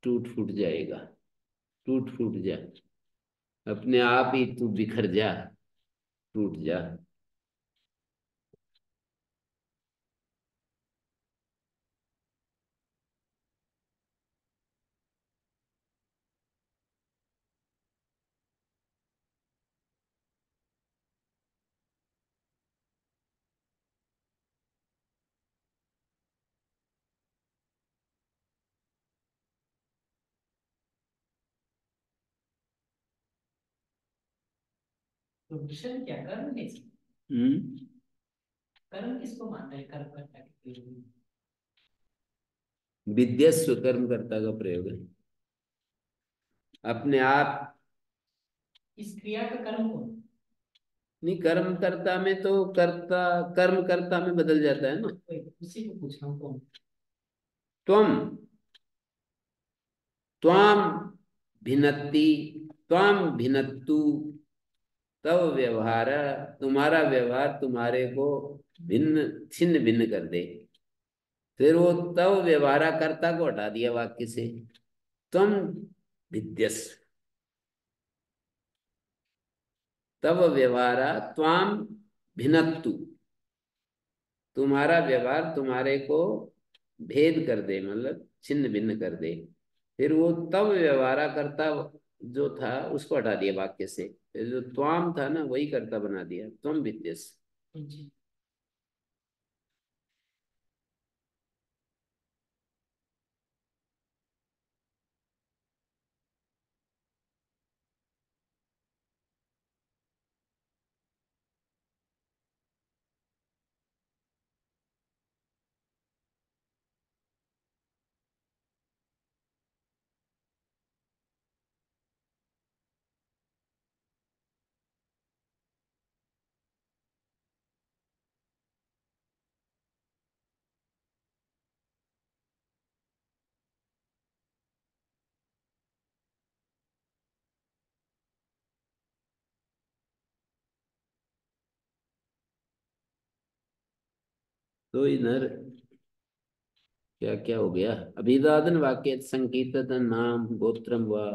टूट फूट जाएगा, टूट फूट जा, अपने आप ही तू बिखर जा, टूट जा। तो विषय क्या कर्म नहीं, हम्म कर्म किसको मानता है, कर्म करता है? विद्यस्व कर्मकर्ता का प्रयोग है, अपने आप। इस क्रिया का कर्म कौन? नहीं, कर्मकर्ता में तो कर्ता कर्मकर्ता में बदल जाता है ना। उसी को पूछ रहा हूँ, कौन? त्वम, त्वाम भिन्नति, त्वाम भिन्नतु, तव व्यवहार, तुम्हारा व्यवहार तुम्हारे को भिन्न छिन्न भिन्न कर दे। फिर वो तव व्यवहारा कर्ता को हटा दिया वाक्य से, तुम विद्यस्व, तव व्यवहारा त्वाम भिन्नतु, तुम्हारा व्यवहार तुम्हारे को भेद कर दे, मतलब छिन्न भिन्न कर दे। फिर वो तव व्यवहारा कर्ता जो था उसको हटा दिया वाक्य से, फिर जो त्वाम था ना वही कर्ता बना दिया, तुम विद्यस्व। जी। तो इधर क्या क्या हो गया? अभिवादन वाक्य संकीर्तन नाम गोत्रम व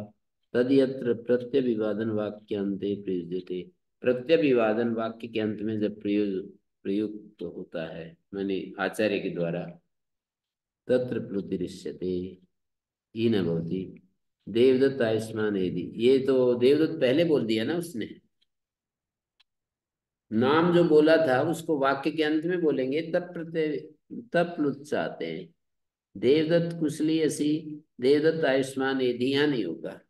तदयत्र प्रत्यभिवादन वाक्यांते प्रयुज्यते। प्रत्यभिवादन वाक्य के अंत में जब प्रयुक्त होता है, माने आचार्य के द्वारा, तत्र प्लुतिरिष्यते ही न भवति। देवदत्त आयुष्मान यदि, ये तो देवदत्त पहले बोल दिया ना उसने। नाम जो बोला था उसको वाक्य के अंत में बोलेंगे, तब प्रत्यय, तब प्लुत चाहते हैं। देवदत्त कुशली असी, देवदत्त आयुष्मान यदि, यहाँ नहीं होगा।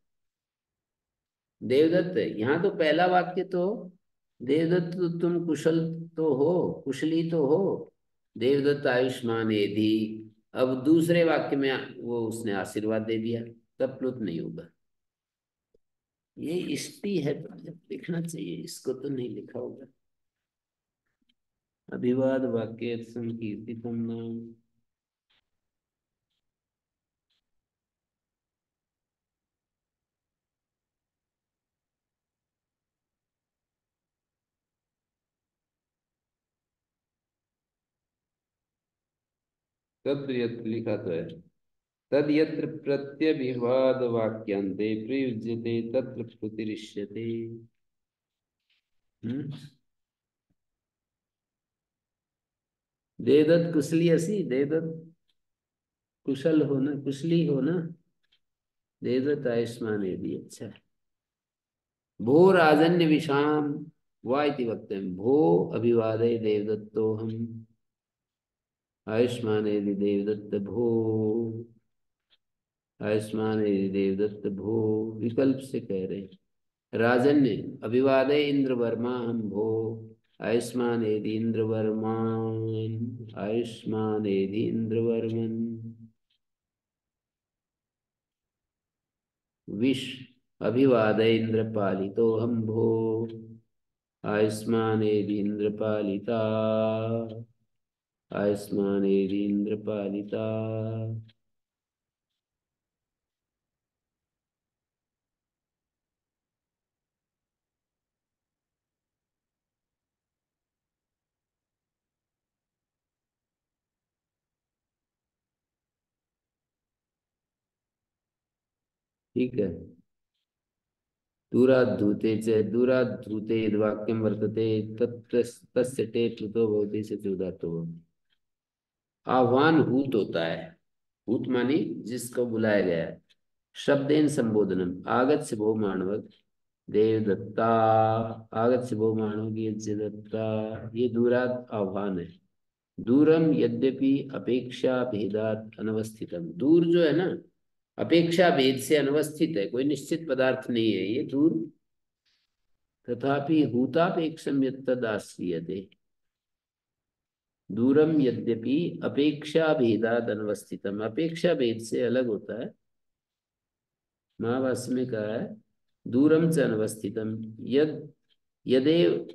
देवदत्त यहाँ तो पहला वाक्य तो, देवदत्त तुम कुशल तो हो, कुशली तो हो, देवदत्त आयुष्मान यदि। अब दूसरे वाक्य में वो उसने आशीर्वाद दे दिया, तब प्लुत नहीं होगा। ये इष्टि है तो लिखना चाहिए, इसको तो नहीं लिखा होगा। अभिवाद वाक्य संकीर्तितम नाम। तत्र यत्र लिखा तो है, तद यत्र प्रत्यभिवाद वाक्यांते प्रयुज्यते तत्र प्लुतिरिष्यते। देवदत्त कुशली असी, देवदत्त कुशल हो ना, कुशली हो ना, देवदत्त आयुष्मान यदि। अच्छा है। भो राजन्य विषाम वा इति वक्तव्यम। भो अभिवादय देवदत्तो हम आयुष्मान यदि देवदत्त भो, आयुष्मान यदि देवदत्त भो, विकल्प से कह रहे हैं। राजन्य अभिवादय इंद्र वर्मा हम भो, आयुष्मान यदि इंद्र वर्मान, आयुष्मान यदि इंद्र वर्मन। विश अभिवादय इंद्र पालितो हम भो, आयुष्मान यदि इंद्र पालिता, आयुष्मान यदि इंद्र पालिता। ठीक है। दूराद्धूते च, दूराद्धूते यद् वाक्यं वर्तते तस्य टे प्लुतो भवति से चौदातो भवति। आह्वान हूत होता है, हूत मानी जिसको बुलाया गया है। शब्देन संबोधनम, आगच्छ भो मानवक देवदत्ता, आगच्छ भो मानवक यज्ञ दत्ता, ये दूरात आह्वान है। दूरम यद्यपि अपेक्षा भेदात अनवस्थितम, दूर जो है ना, अपेक्षा भेद से अनवस्थित है, कोई निश्चित पदार्थ नहीं है ये दूर। तथापि हूतापेक्षम यत्तद् आश्रियते। दूरम यद्यपि अपेक्षा भेदाद अनवस्थितम, अपेक्षा भेद से अलग होता है। महाभाष्य में कहा है दूरम च अनवस्थितम, यद यदेव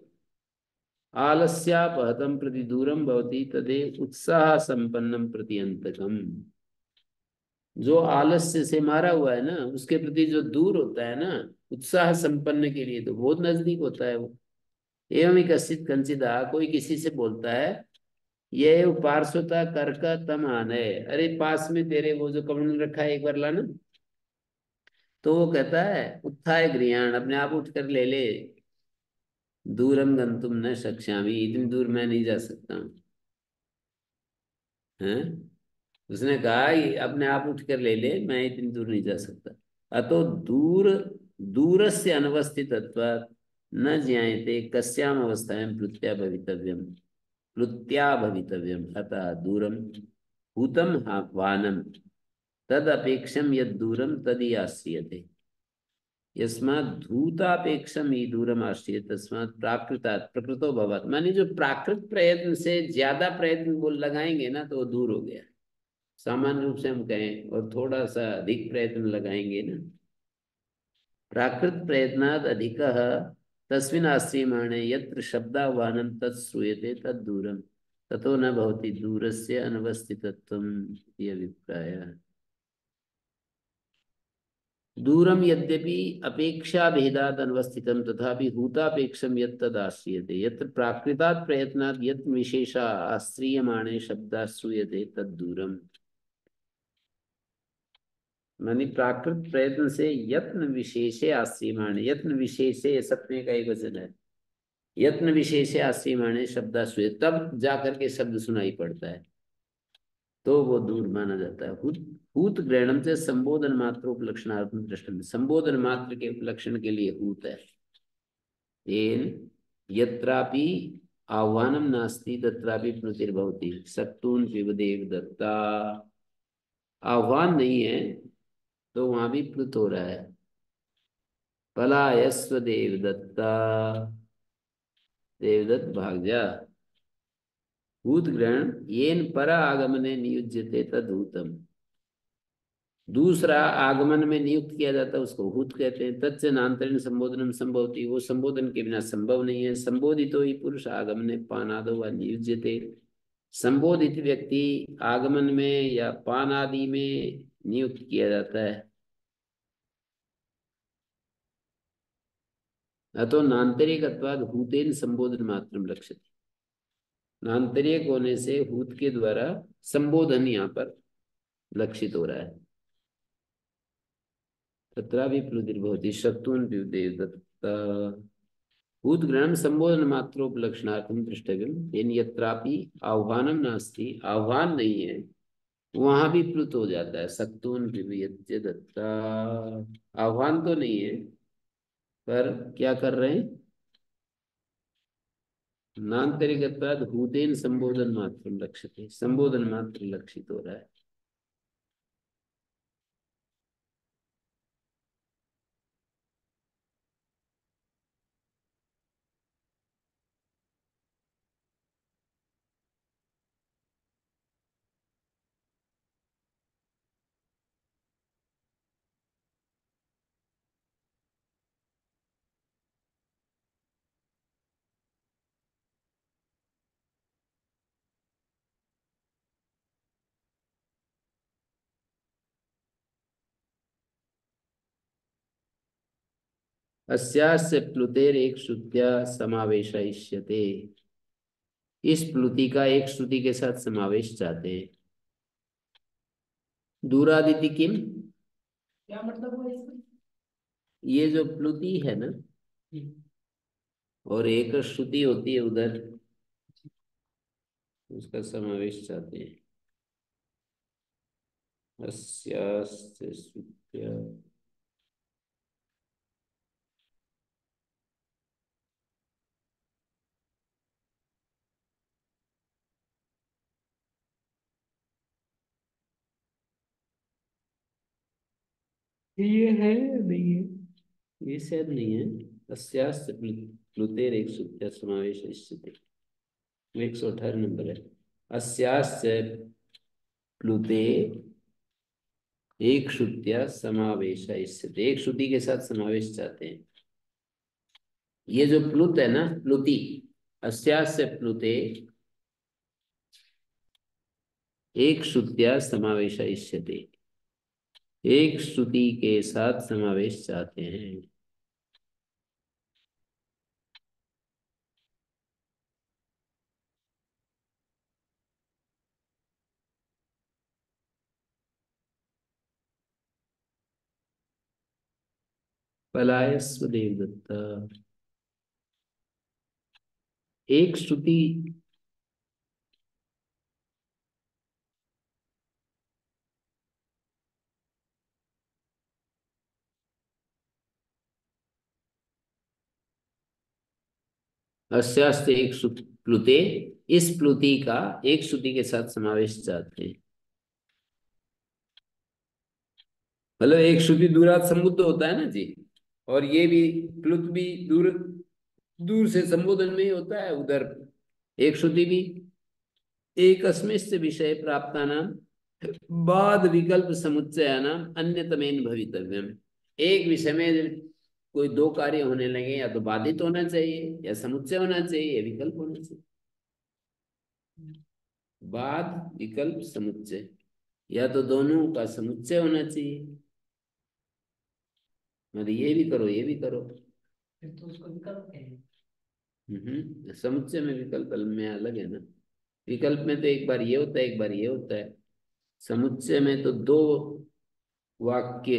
आलस्यापहतम प्रति दूरम भवति तदेव उत्साह संपन्नम प्रति अंतकम। जो आलस्य से मारा हुआ है ना, उसके प्रति जो दूर होता है ना, उत्साह संपन्न के लिए तो बहुत नजदीक होता है वो। एवं ही कश्चित कंचिदा, कोई किसी से बोलता है, ये पार्श्वता कर्क तम आने, अरे पास में तेरे वो जो कमंडल रखा है एक बार लाना। तो वो कहता है उत्थाय गृहाण, अपने आप उठ कर ले ले। दूरम गंतुम न शक्ष्यामि, इतनी दूर मैं नहीं जा सकता हूँ। हैं? उसने कहा कि अपने आप उठ कर ले ले, मैं इतनी दूर नहीं जा सकता। अतो दूर, दूरस्य अनवस्थितत्वात् न ज्ञायते कस्याम अवस्थायां प्लुत्या भवितव्यम, प्लुत्या भवितव्यम। अतः दूरम भूतम वानम तद अपेक्षम यद दूरम तदी आश्रियते। यस्मात् धूतापेक्षम ही दूरम आश्रियते तस्मात् प्राकृतात् प्रकृतो भवात्, माने जो प्राकृत प्रयत्न से ज्यादा प्रयत्न बोल लगाएंगे ना तो वो दूर हो गया। सामान्य रूप से हम कहें और थोड़ा सा अधिक प्रयत्न लगाएंगे ना, प्राकृत प्रयत्नाद अधिकः तस्मिन् आश्रियमाणे यत्र शब्दाह्वानं तत् श्रूयते तद् दूरं ततो न भवति दूरस्य अनवस्थितत्वम् इति अभिप्रायः। दूरम यद्यपि अपेक्षा भेदात अनवस्थितम तथापि हूतापेक्षम यत् तदाश्रियते यत्र प्राकृतात् प्रयत्नात् यत् विशेषा आश्रियमाणे शब्दाः श्रूयते तद दूरम। मानी प्राकृत प्रयत्न से यत्न विशेषे आश्रियमाणे, यत्न विशेषे सत्य का एक वचन है, यत्न विशेषे आश्रियमाणे शब्दाः श्रूयते, तब जाकर के शब्द सुनाई पड़ता है तो वो दूर माना जाता है। हूत ग्रहणम से संबोधन मात्र उपलक्षणार्थम दृष्टम, संबोधन मात्र के उपलक्षण के लिए हूत है। तेन यत्रापि आह्वानम नास्ति तत्रापि प्नुतिर्भवति सत्तून पिबदेव दत्ता। आह्वान नहीं है तो वहां भी प्लुत हो रहा है। पलायस्व देवदत्ता, देवदत्त भाग जा। हूत ग्रहण येन पर आगमने नियुज्यते तदूतम, दूसरा आगमन में नियुक्त किया जाता है उसको हूत कहते हैं। तच्च नान्तरेण संबोधनम संभवति, वो संबोधन के बिना संभव नहीं है। संबोधितो ही पुरुष आगमने पानादो व नियुज्यते, संबोधित व्यक्ति आगमन में या पान आदि में नियुक्त किया जाता है। अतो नान्तरिकत्वाद हूतेन संबोधन मात्रम लक्ष्यते, नान्तरिक होने से हूत के द्वारा संबोधन यहाँ पर लक्षित हो रहा है। तत्रापि प्लुतिर्भवति शत्रुन देवदत्ता, हूत ग्रहण संबोधन मात्रोपलक्षणार्थम दृष्टव्यम। येन यत्रापि आह्वानम नास्ति, आह्वान नहीं है वहां भी प्लुत हो जाता है। सत्तून विवयत्य दत्ता, आह्वान तो नहीं है पर क्या कर रहे हैं, नान्तरिकत्वाद हूतेन संबोधन मात्रम लक्ष्यते, संबोधन मात्र लक्षित हो रहा है। अस्यास्य प्लुतेर एक श्रुत्या समावेशयिष्यते, इस प्लुति का एक श्रुति के साथ समावेश चाहते हैं। दूरादिति किम, क्या मतलब हुआ इसका? ये जो प्लुति है ना और एक श्रुति होती है उधर, उसका समावेश चाहते हैं। अस्यास्य श्रुत्या, ये है नहीं है, ये शायद नहीं है। अस्यास्य प्लुतेर एक श्रुत्या समावेश इष्यते, 118 नंबर है। अस्यास्य प्लुते एक श्रुत्या समावेश इष्यते, एक श्रुति के साथ समावेश चाहते हैं। ये जो प्लुत है ना, प्लुति, अस्यास्य प्लुते एक श्रुत्या समावेश इष्यते, एक श्रुति के साथ समावेश चाहते हैं। पलायस्व देवदत्ता, एक श्रुति अस्यास्ते एक प्लुते, इस प्लुति का एक श्रुति के साथ समावेश चाहते हैं। मतलब एक श्रुति दूरात संबुद्ध होता है ना जी, और ये भी प्लुत भी दूर दूर से संबोधन में ही होता है। उधर एक श्रुति भी एक अस्मिश्च विषय प्राप्ता नाम बाद विकल्प समुच्चयानाम अन्यतमेन भवितव्यम, एक विषय में कोई दो कार्य होने लगे या तो बाधित होना चाहिए या समुच्चय होना चाहिए या विकल्प होना चाहिए। बाद विकल्प समुच्चय, या तो दोनों का समुच्चय होना चाहिए मतलब ये भी करो ये भी करो। फिर तो उसको विकल्प कहेंगे। समुच्चय में विकल्प में अलग है ना। विकल्प में तो एक बार ये होता है एक बार ये होता है। समुच्चय में तो दो वाक्य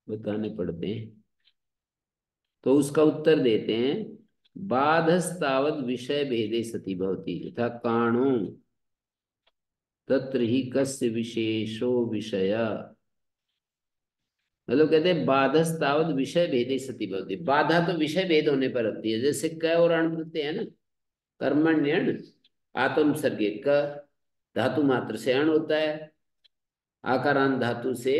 बताने पड़ते हैं। तो उसका उत्तर देते हैं, बाधस्तावद विषय भेदे सति भवति यथा काणो तत्र ही कस्य विशेषो विषय। मतलब कहते हैं बाधस्तावद विषय भेदे सति भवति। बाधा तो विषय भेद होने पर होती है। जैसे क और अण प्रत्यय है ना, कर्मण्यण आत्म सर्गे क धातु मात्र से अण होता है, आकारांत धातु से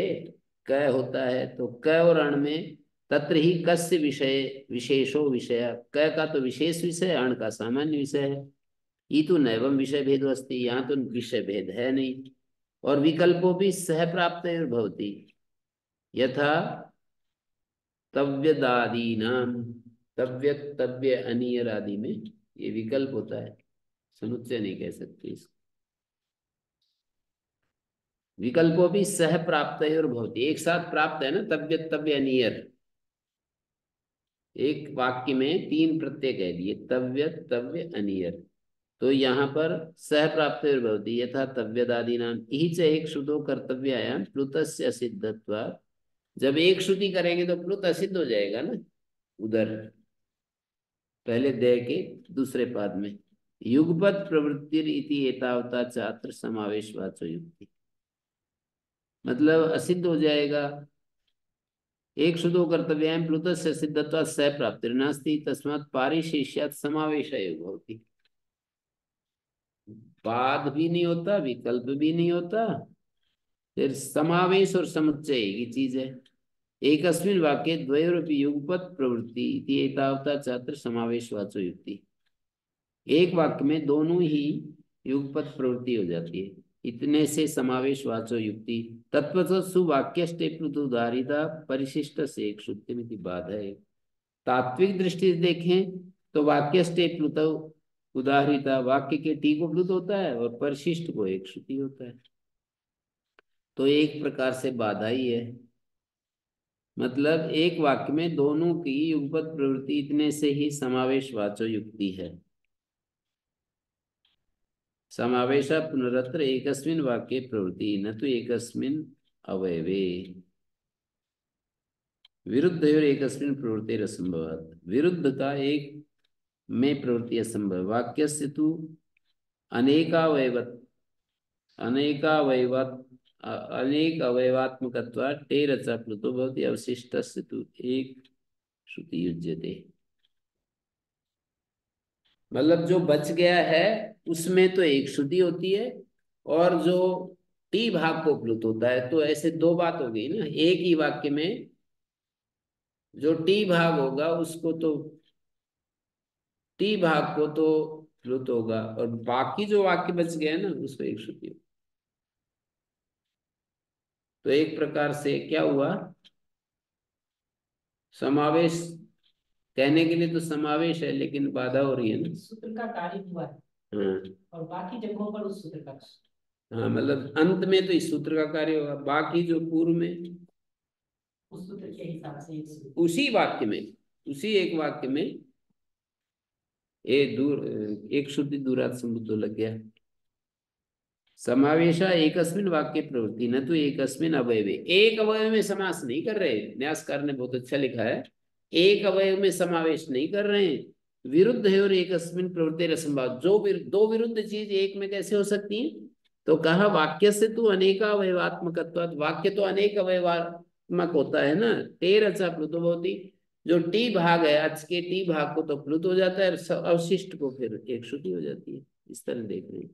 क होता है। तो क और अण में तत्र ही कस्य विषय विशेषो विषय, क का तो विशेष विषय, अण का सामान्य विषय है। ई तो नैवम विषय भेदो अस्ति, यहाँ तो विषय भेद है नहीं। और विकल्पों भी सह प्राप्त भवति यथा तव्यदादीनाम, तव्य तव्य अनियर आदि में ये विकल्प होता है, समुच्चय नहीं कह सकते इसको। विकल्पों भी सह प्राप्त और भवति, एक साथ प्राप्त है ना, तव्य तव्य अनियर। एक वाक्य में तीन प्रत्यय कह दिए, तव्य तव्य अनियर। तो यहाँ पर सह प्राप्त भवति यथा तव्यदादि नाम इहि च एक श्रुतो कर्तव्यायाम प्लुतस्य असिद्धत्वात्। जब एक श्रुति करेंगे तो प्लुत असिद्ध हो जाएगा ना उधर, पहले दे के दूसरे पाद में। युगपत प्रवृत्तिर इति एतावता छात्र समावेशवाचो युक्ति, मतलब असिद्ध हो जाएगा। एक शुद्धो कर्तव्याम प्लुतस्य सिद्धत्वात् सह प्राप्तिर्नास्ति तस्मात् पारिशेष्यात् समावेशः भवति। बाद भी नहीं होता, विकल्प भी नहीं होता, फिर समावेश और समुच्चय एक ही चीज है। एकस्मिन् वाक्ये द्वयोरपि युगपत् प्रवृत्ति इति एतावता छात्र समावेशवाचो युक्ति। एक वाक्य में दोनों ही युगपत् प्रवृत्ति हो जाती है, इतने से समावेश वाचो युक्ति। तत्व सुवाक्यष्टे प्लुतोदारिता परिशिष्ट से एक श्रुति में बाधा है। तात्विक दृष्टि से देखें तो वाक्यष्टे प्लुत उदाहरिता, वाक्य के टी को प्लुत होता है और परिशिष्ट को एक श्रुति होता है, तो एक प्रकार से बाधा ही है। मतलब एक वाक्य में दोनों की युगपत् प्रवृत्ति इतने से ही समावेश वाचो युक्ति है। समावेश पुनरत्र एकस्मिन् वाक्ये प्रवृत्ति न तो एकस्मिन् अवयवे। विरुद्ध और एकस्मिन् प्रवृत्ति असंभवात्, विरुद्ध का एक में प्रवृत्ति असंभव। वाक्य से तु अनेकावयवत अनेकावयवत अनेक अवयवात्मकत्वात् टेरचा प्लुतो भवति अवशिष्टस्य तु एक श्रुति युज्यते। मतलब जो बच गया है उसमें तो एक श्रुति होती है, और जो टी भाग को प्लुत होता है, तो ऐसे दो बात हो गई ना। एक ही वाक्य में जो टी भाग होगा उसको तो टी भाग को तो प्लुत होगा, और बाकी जो वाक्य बच गया ना उसको एक श्रुति होगी। तो एक प्रकार से क्या हुआ, समावेश कहने के लिए तो समावेश है लेकिन बाधा हो रही है ना। सूत्र का कार्य हुआ है हाँ और बाकी जगहों पर उस सूत्र का। हाँ, मतलब अंत में तो इस सूत्र का कार्य होगा, बाकी जो पूर्व में उस सूत्र के हिसाब से एक सूत्र। उसी वाक्य में, उसी एक वाक्य में एक श्रुति दूरात संबुद्धो लग गया। समावेशा एकस्मिन वाक्य प्रवृत्ति न तो एकस्मिन अवयवे। एक अवयव में समास नहीं कर रहे, न्यासकार ने बहुत अच्छा लिखा है, एक अवयव में समावेश नहीं कर रहे हैं। विरुद्ध है और एकस्मिन प्रवृत्ति असंभव, जो दो विरुद्ध चीज एक में कैसे हो सकती है। तो कहा वाक्य से तो अनेकावयवात्मकत्वात्, वाक्य तो अनेक अवयवात्मक होता है ना। टेर अच्छा प्लुतो भवति, जो टी भाग है अच के टी भाग को तो प्लुत हो जाता है, अवशिष्ट को फिर एक श्रुति हो जाती है। इस तरह देख रहे हैं,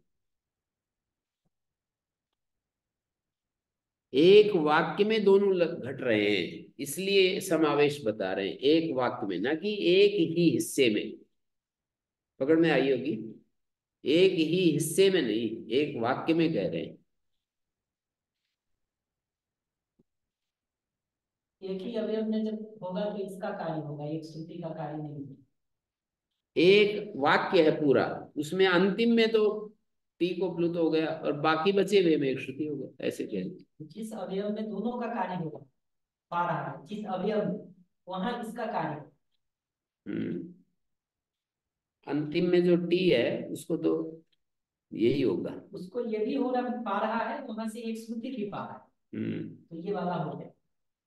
एक वाक्य में दोनों घट रहे हैं, इसलिए समावेश बता रहे हैं एक वाक्य में, ना कि एक ही हिस्से में। पकड़ में आई होगी, एक ही हिस्से में नहीं, एक वाक्य में कह रहे हैं। एक ही अवयव में जब होगा तो इसका कार्य होगा, एक श्रुति का कार्य नहीं होगा। एक वाक्य है पूरा, उसमें अंतिम में तो टी को प्लुत हो गया और बाकी बचे हुए में एक श्रुति हो गया, ऐसे कह रहे हैं। जिस अवयव में दोनों का कार्य होगा, पा रहा है जिस अवयव में, वहां इसका कार्य। हम्म। अंतिम में जो टी है उसको तो यही होगा। उसको यदि हो रहा पा रहा है, वहां से एक श्रुति भी पा रहा है, हम्म। तो ये वाला हो गया।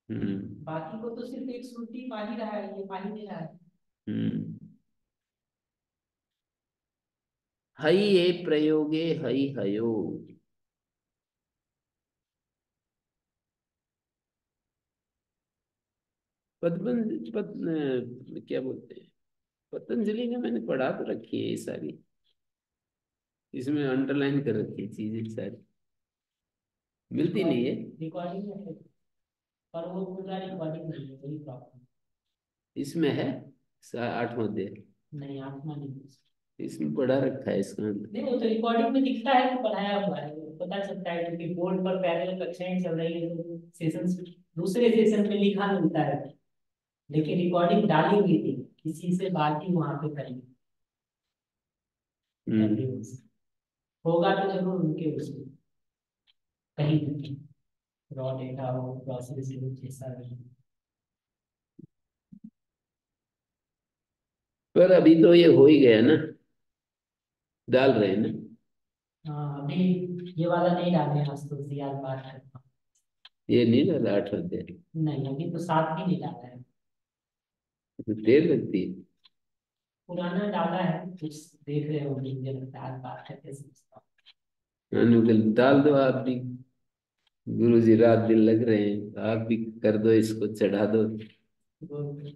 हम्म। बाकी को तो सिर्फ एक श्रुति पा ही रहा है, ये पा ही नहीं रहा है। हम्म। हई ए प्रयोगे हई हयो। क्या बोलते हैं, पतंजलि में मैंने पढ़ा तो रखी है ये सारी, इसमें अंडरलाइन कर रखी है चीजें सारी, मिलती नहीं है। रिकॉर्डिंग में है, पर वो पूरा रिकॉर्डिंग नहीं है, वही प्रॉब्लम। इसमें है 8वां अध्याय, नहीं, आत्मा नहीं है। इसमें पढ़ा रखा है इसका मतलब। नहीं, वो तो रिकॉर्डिंग में दिखता है कि पढ़ाया हुआ है, वो पता चलता है, क्योंकि बोर्ड पर पैरेलल कक्षाएं चल रही है, तो सेशन दूसरे सेशन में लिखा मिलता है, लेकिन रिकॉर्डिंग डाली हुई थी किसी से, बात ही वहां पे करी। हम्म। होगा तो जरूर उनके उसमें कहीं रॉ डेटा हो, प्रोसेस हो, जैसा भी। पर अभी तो ये हो ही गया ना, डाल रहे हैं ना। हाँ, अभी ये वाला नहीं डाले हैं, आज तो याद बात है। ये नहीं डाला 8वां अध्याय, नहीं, अभी तो साथ भी नहीं डाला है, तो देर लगती है। पुराना डाला है, कुछ देख रहे हो, मुझे लगता है आज बात करके समझता अनुकूल डाल दो आप भी, गुरु जी रात दिन लग रहे हैं, आप भी कर दो, इसको चढ़ा दो। हूँ।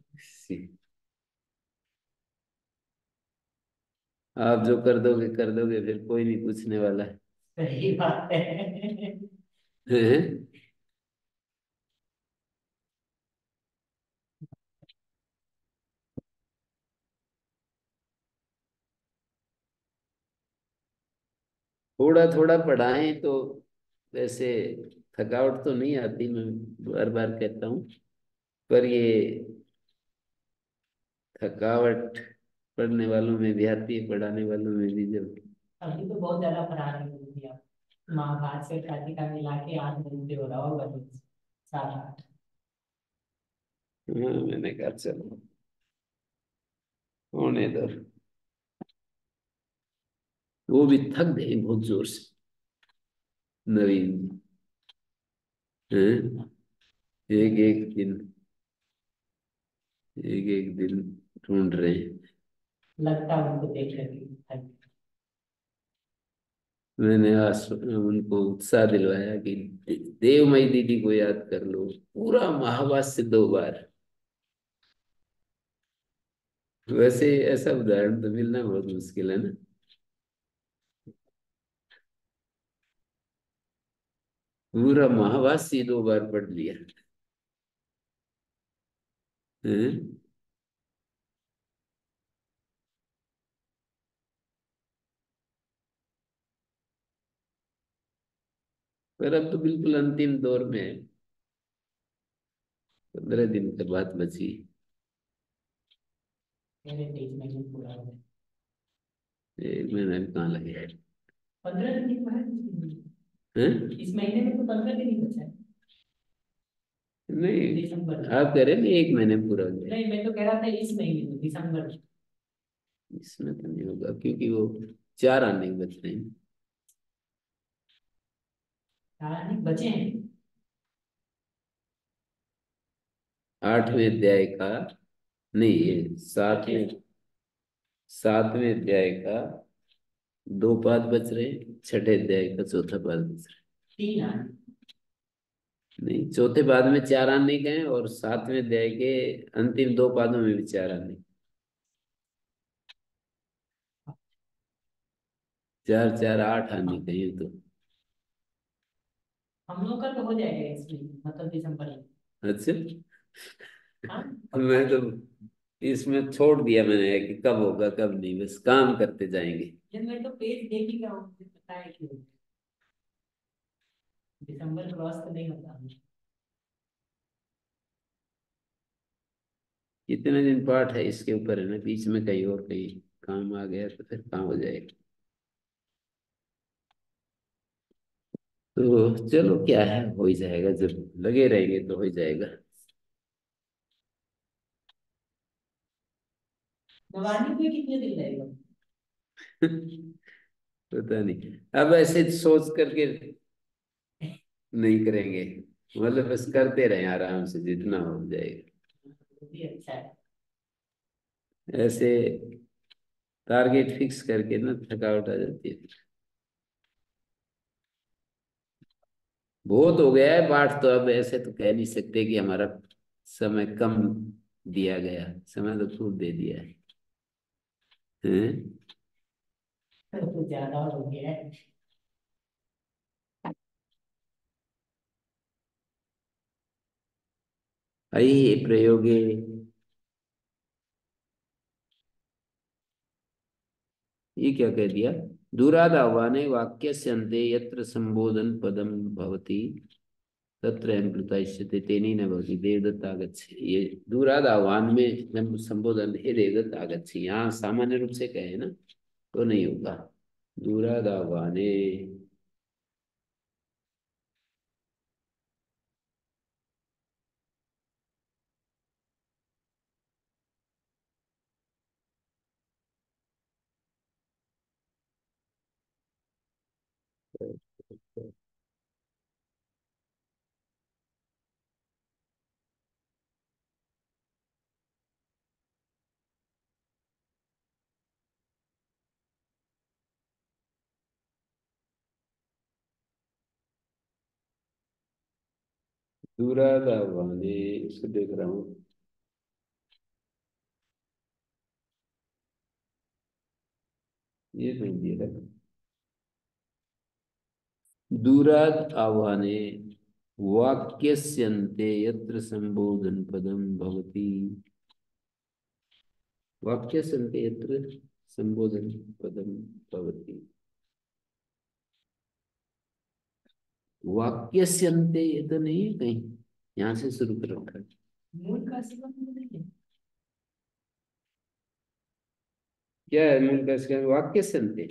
आप जो कर दोगे फिर कोई नहीं पूछने वाला है। सही बात है। हैं? थोड़ा थोड़ा पढ़ाएं तो वैसे थकावट तो नहीं आती, मैं बार बार कहता हूँ, पर ये थकावट पढ़ने वालों में भी आती है, पढ़ाने वालों में भी। जब अभी तो बहुत ज्यादा पढ़ा रहे हो दिया, महाभारत से का मिला के 8 घंटे हो रहा होगा, 7 8। हाँ, मैंने कहा चलो होने दो, वो भी थक गए बहुत जोर से, नवीन। हैं? एक एक दिन, एक एक दिन ढूंढ रहे हैं। लगता है उनको देख करके। मैंने आज उनको उत्साह दिलवाया कि देवमयी दीदी को याद कर लो, पूरा महाभाष्य 2 बार। वैसे ऐसा उदाहरण तो मिलना बहुत मुश्किल है ना। पूरा महाभाष्य 2 बार पढ़ लिया। हैं? पर अब तो बिल्कुल अंतिम दौर में है, 15 दिन के बाद बची। मेरे 23 महीने पूरा हो गए। 1 महीना भी कहाँ लगेगा। 15 दिन ही तो है हैं? इस महीने में, तो 15 दिन ही बचा है। नहीं, दिसंबर में। आप कह रहे हैं ना 1 महीने में पूरा हो जाए। नहीं, मैं तो कह रहा था इस महीने में, दिसंबर में। इसमें तो नहीं होगा क्योंकि वो 4 आने के बच रहे हैं। नहीं बचे हैं। 8वें अध्याय का, नहीं ये 7वें अध्याय का 2 पाद बच रहे हैं, 6ठे अध्याय का चौथा पाद बच रहा 3 आने। है। नहीं, चौथे पाद में 4 आने गए और 7वें अध्याय के अंतिम 2 पादों में भी 4 आने, 4 4 8 आने कहीं तो। हम लोग का तो हो जाएगा इसमें, मतलब दिसंबर में। अच्छा, हाँ, पक्का। मैं तो इसमें छोड़ दिया मैंने कि कब होगा कब नहीं, बस काम करते जाएंगे। ये मैं तो पेज देख ही रहा हूँ, मुझे पता है कि दिसंबर क्रॉस तो नहीं होता। कितने दिन पाठ है इसके ऊपर है ना, बीच में कहीं और कहीं काम आ गया तो फिर काम हो जाएगा। तो चलो क्या है, हो ही जाएगा, जब लगे रहेंगे तो हो ही जाएगा। वाणी पे कितने दिन लगेगा? पता नहीं, अब ऐसे सोच करके नहीं करेंगे, मतलब बस करते रहे आराम से जितना हो जाएगा। भी अच्छा है। ऐसे टारगेट फिक्स करके ना थकावट आ जाती है। बहुत हो गया है पाठ तो, अब ऐसे तो कह नहीं सकते कि हमारा समय कम दिया गया, समय तो खूब दे दिया है। हैं? तो ज्यादा हो गया है। अयि प्रयोगे, ये क्या कह दिया? दूरादाह्वाने वाक्यस्य अन्ते यत्र संबोधन पदम भवति तत्र एम्प्लुताइष्यते तेनेन भवति देवदत्त आगच्छ। ये दूरादाह्वान में जब संबोधन हे देवदत्त आगच्छ, यहाँ सामान्य रूप से कहे ना तो नहीं होगा। दूरादाह्वाने दूरादाह्वाने, इसको देख रहा हूँ, ये नहीं दे रहा। दूराद आह्वाने वाक्यस्यन्ते यत्र संबोधन पदम भवति, वाक्यस्यन्ते यत्र संबोधन पदम भवति, वाक्यस्यन्ते ये तो नहीं है कहीं, यहाँ से शुरू कर रखा है। मूल का सिवा नहीं है। क्या है मूल का इसका? वाक्यस्यन्ते।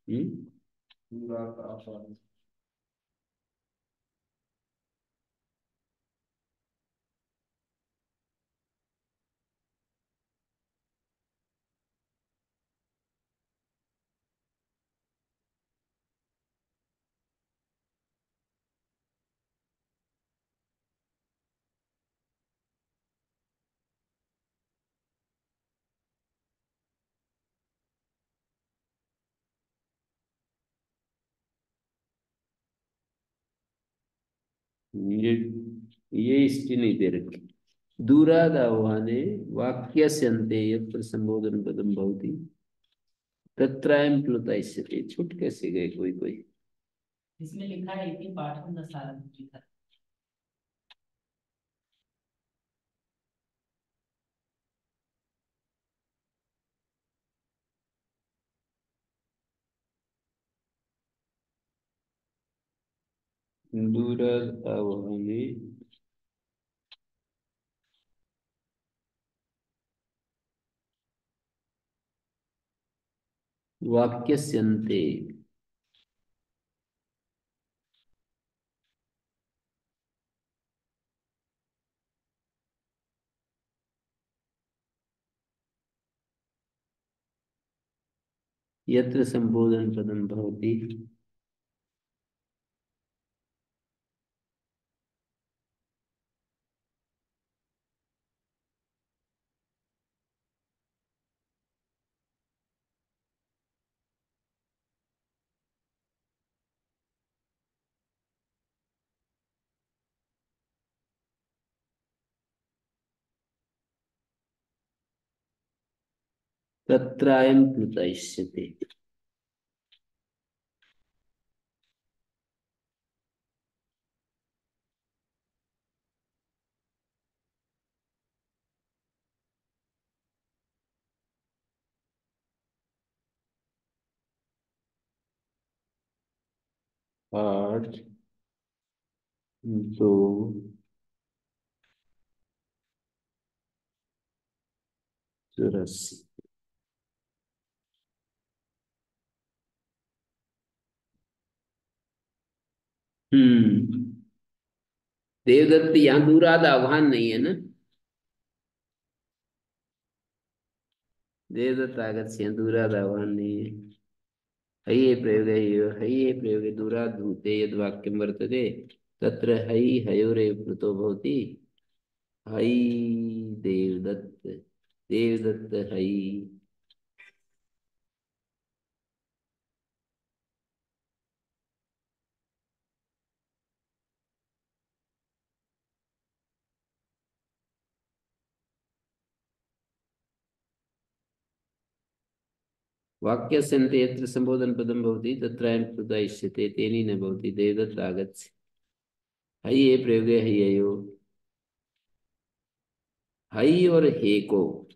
हम्म। ये ये इसकी नहीं दे रखी। दूरादाह्वाने वाक्यस्यन्ते यत्र संबोधन पदम भवति तत्रायं प्लुतयिष्यते। छूट कैसे गए कोई कोई? इसमें लिखा है इति पाठम न सारम लिखा है। दूरादाह्वाने वाक्यस्यन्ते यत्र संबोधन पदम भवति तत्रायं प्लुतयिष्यते। आठ दो चौरासी। देवदत्त यहाँ दूराद आह्वान नहीं है ना? देवदत्त आगत्य दूरादावान्ने हये प्रयोगे हये प्रयोगे दूराद्धूते यद् वाक्यं वर्तते तत्र हयि हयोरेव प्लुतो भवति। हयि देवदत्त देवदत्त हयि। वाक्यस्यन्ते यत्र संबोधन पदं भवति तत्रायं प्लुत इष्यते तेनी न भवति। देवदत्त आगत्य हयि प्रयोगे हययो हयि और हे को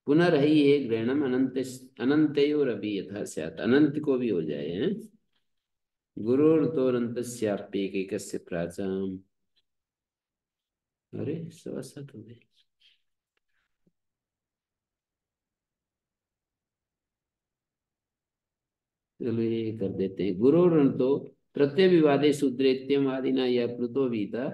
पुनर्हयि हे ग्रहणम अनंत अनंतयोरपि यथा स्यात्। अनंत को भी हो जाए हैं। गुरोर्तोरन्तस्याप्येकैकस्य प्राचाम्। अरे 7:15 हो गए। चलो ये कर देते हैं। गुरोरन्तो प्रत्यय विवादे शूद्रेत्यम आदिना या प्लुतो वीता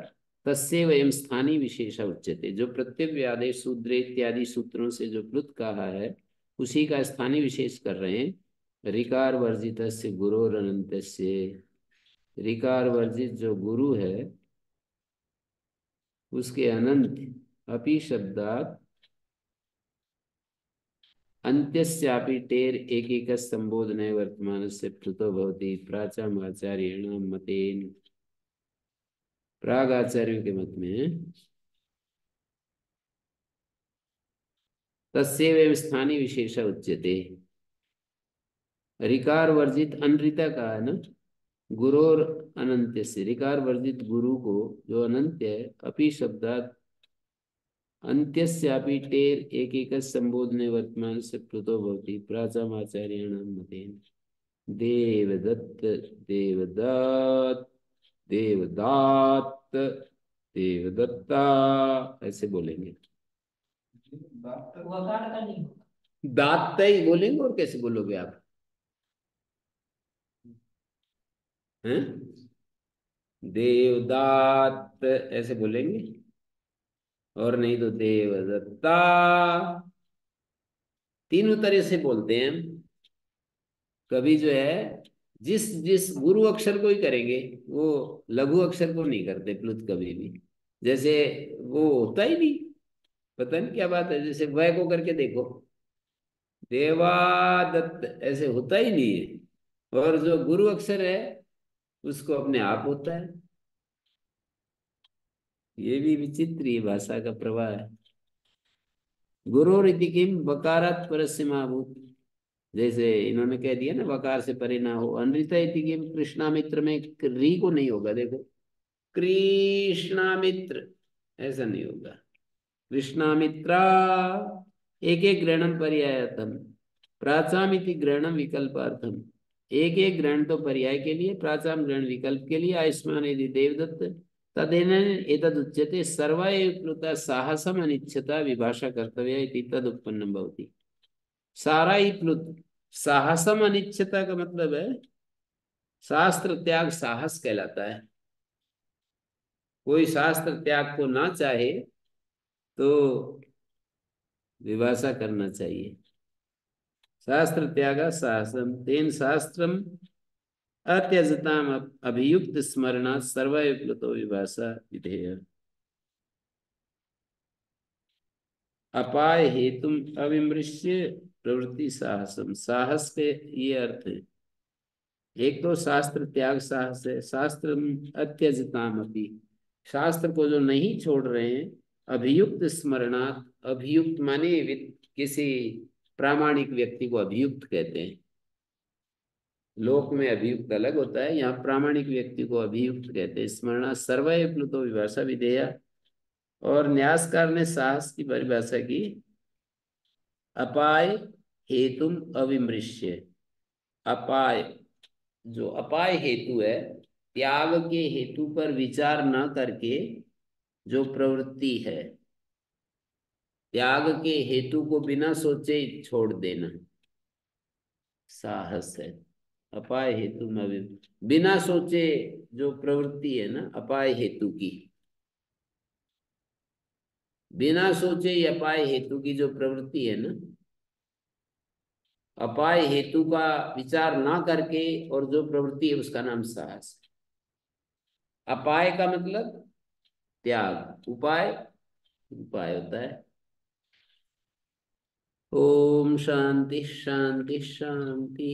तस्य वयम स्थानीय विशेषा उच्यते। जो प्रत्यय विवादे शूद्रे इत्यादि सूत्रों से जो प्लुत कहा है उसी का स्थानीय विशेष कर रहे हैं। ऋकार वर्जित से गुरोरनंत से, ऋकार वर्जित जो गुरु है उसके अनंत अपि शब्दात अन्त्यस्यापि टेर एक एक संबोधने वर्तमान से प्लुतो भवति। प्राचम आचार्येण मतेन, प्राग आचार्यों के मत में तस्यैव स्थानीय विशेष उच्यते। ऋकार वर्जित अनृता का है ना, गुरोर अनंत्य से, ऋकार वर्जित गुरु को जो अनंत है अपि शब्दात अन्त्यस्यापि टेर एक एक संबोधने वर्तमान से प्लुतो भवति। प्राचम आचार्येण मतेन। देवदत्त देवदत्त देवदात्त देवदत्ता ऐसे बोलेंगे। वकार का नहीं होगा। दात्त ही बोलेंगे और कैसे बोलोगे आप? हैं? देवदात्त ऐसे बोलेंगे और नहीं तो देवदत्ता। तीनों तरह से बोलते हैं हम। कभी जो है जिस जिस गुरु अक्षर को ही करेंगे, वो लघु अक्षर को नहीं करते प्लुत कभी भी। जैसे वो होता ही नहीं, पता नहीं क्या बात है। जैसे वह को करके देखो, देवादत्त ऐसे होता ही नहीं है। और जो गुरु अक्षर है उसको अपने आप होता है। ये भी विचित्र ही भाषा का प्रवाह है। गुरोरिति किम वकारात् परस्य महाभूत। जैसे इन्होंने कह दिया ना वकार से परे ना हो। अनृता इति किम, कृष्णामित्र में री को नहीं होगा। देखो कृष्णामित्र ऐसा नहीं होगा। कृष्णामित्रा एक एक ग्रहणम पर्यायतम। प्राचामिति ग्रहणम विकल्पार्थम। एक एक ग्रहण तो पर्याय के लिए, प्राचाम ग्रहण विकल्प के लिए। आयुष्मान यदि देवदत्त तदेन एतदुच्यते सर्वा एव प्लुता साहसम अनिच्छता विभाषा कर्तव्य इति तदुत्पन्नं भवति। सारा ही प्लुत। साहसम अनिच्छता का मतलब है शास्त्र त्याग साहस कहलाता है। कोई शास्त्र त्याग को ना चाहे तो विभाषा करना चाहिए। शास्त्र त्याग साहसम तेन शास्त्रम अत्यजताम अभियुक्त स्मरणात् सर्वैव प्लुतो विभाषा विधेय। अपाय हेतुम अविमृश्य प्रवृत्ति साहसम। साहस के ये अर्थ है, एक तो शास्त्र त्याग साहस है, शास्त्र अत्यजताम अपि, शास्त्र को जो नहीं छोड़ रहे हैं। अभियुक्त स्मरणात्, अभियुक्त माने किसी प्रामाणिक व्यक्ति को अभियुक्त कहते हैं। लोक में अभियुक्त अलग होता है, यहाँ प्रामाणिक व्यक्ति को अभियुक्त कहते हैं। स्मरणात् सर्वैव प्लुतो विभाषा विधेया। और न्यासकार ने साहस की परिभाषा की अपाय हेतुम अविमृश्य। अपाय, जो अपाय हेतु है, त्याग के हेतु पर विचार न करके जो प्रवृत्ति है, त्याग के हेतु को बिना सोचे छोड़ देना साहस है। अपाय हेतु में बिना सोचे जो प्रवृत्ति है ना अपाय हेतु की, बिना सोचे अपाय हेतु की जो प्रवृत्ति है ना, अपाय हेतु का विचार ना करके और जो प्रवृत्ति है उसका नाम साहस। अपाय का मतलब त्याग, उपाय उपाय होता है। ओम शांति शांति शांति।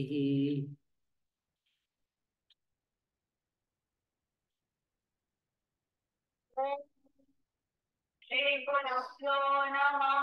श्री गुरुभ्यो नमः।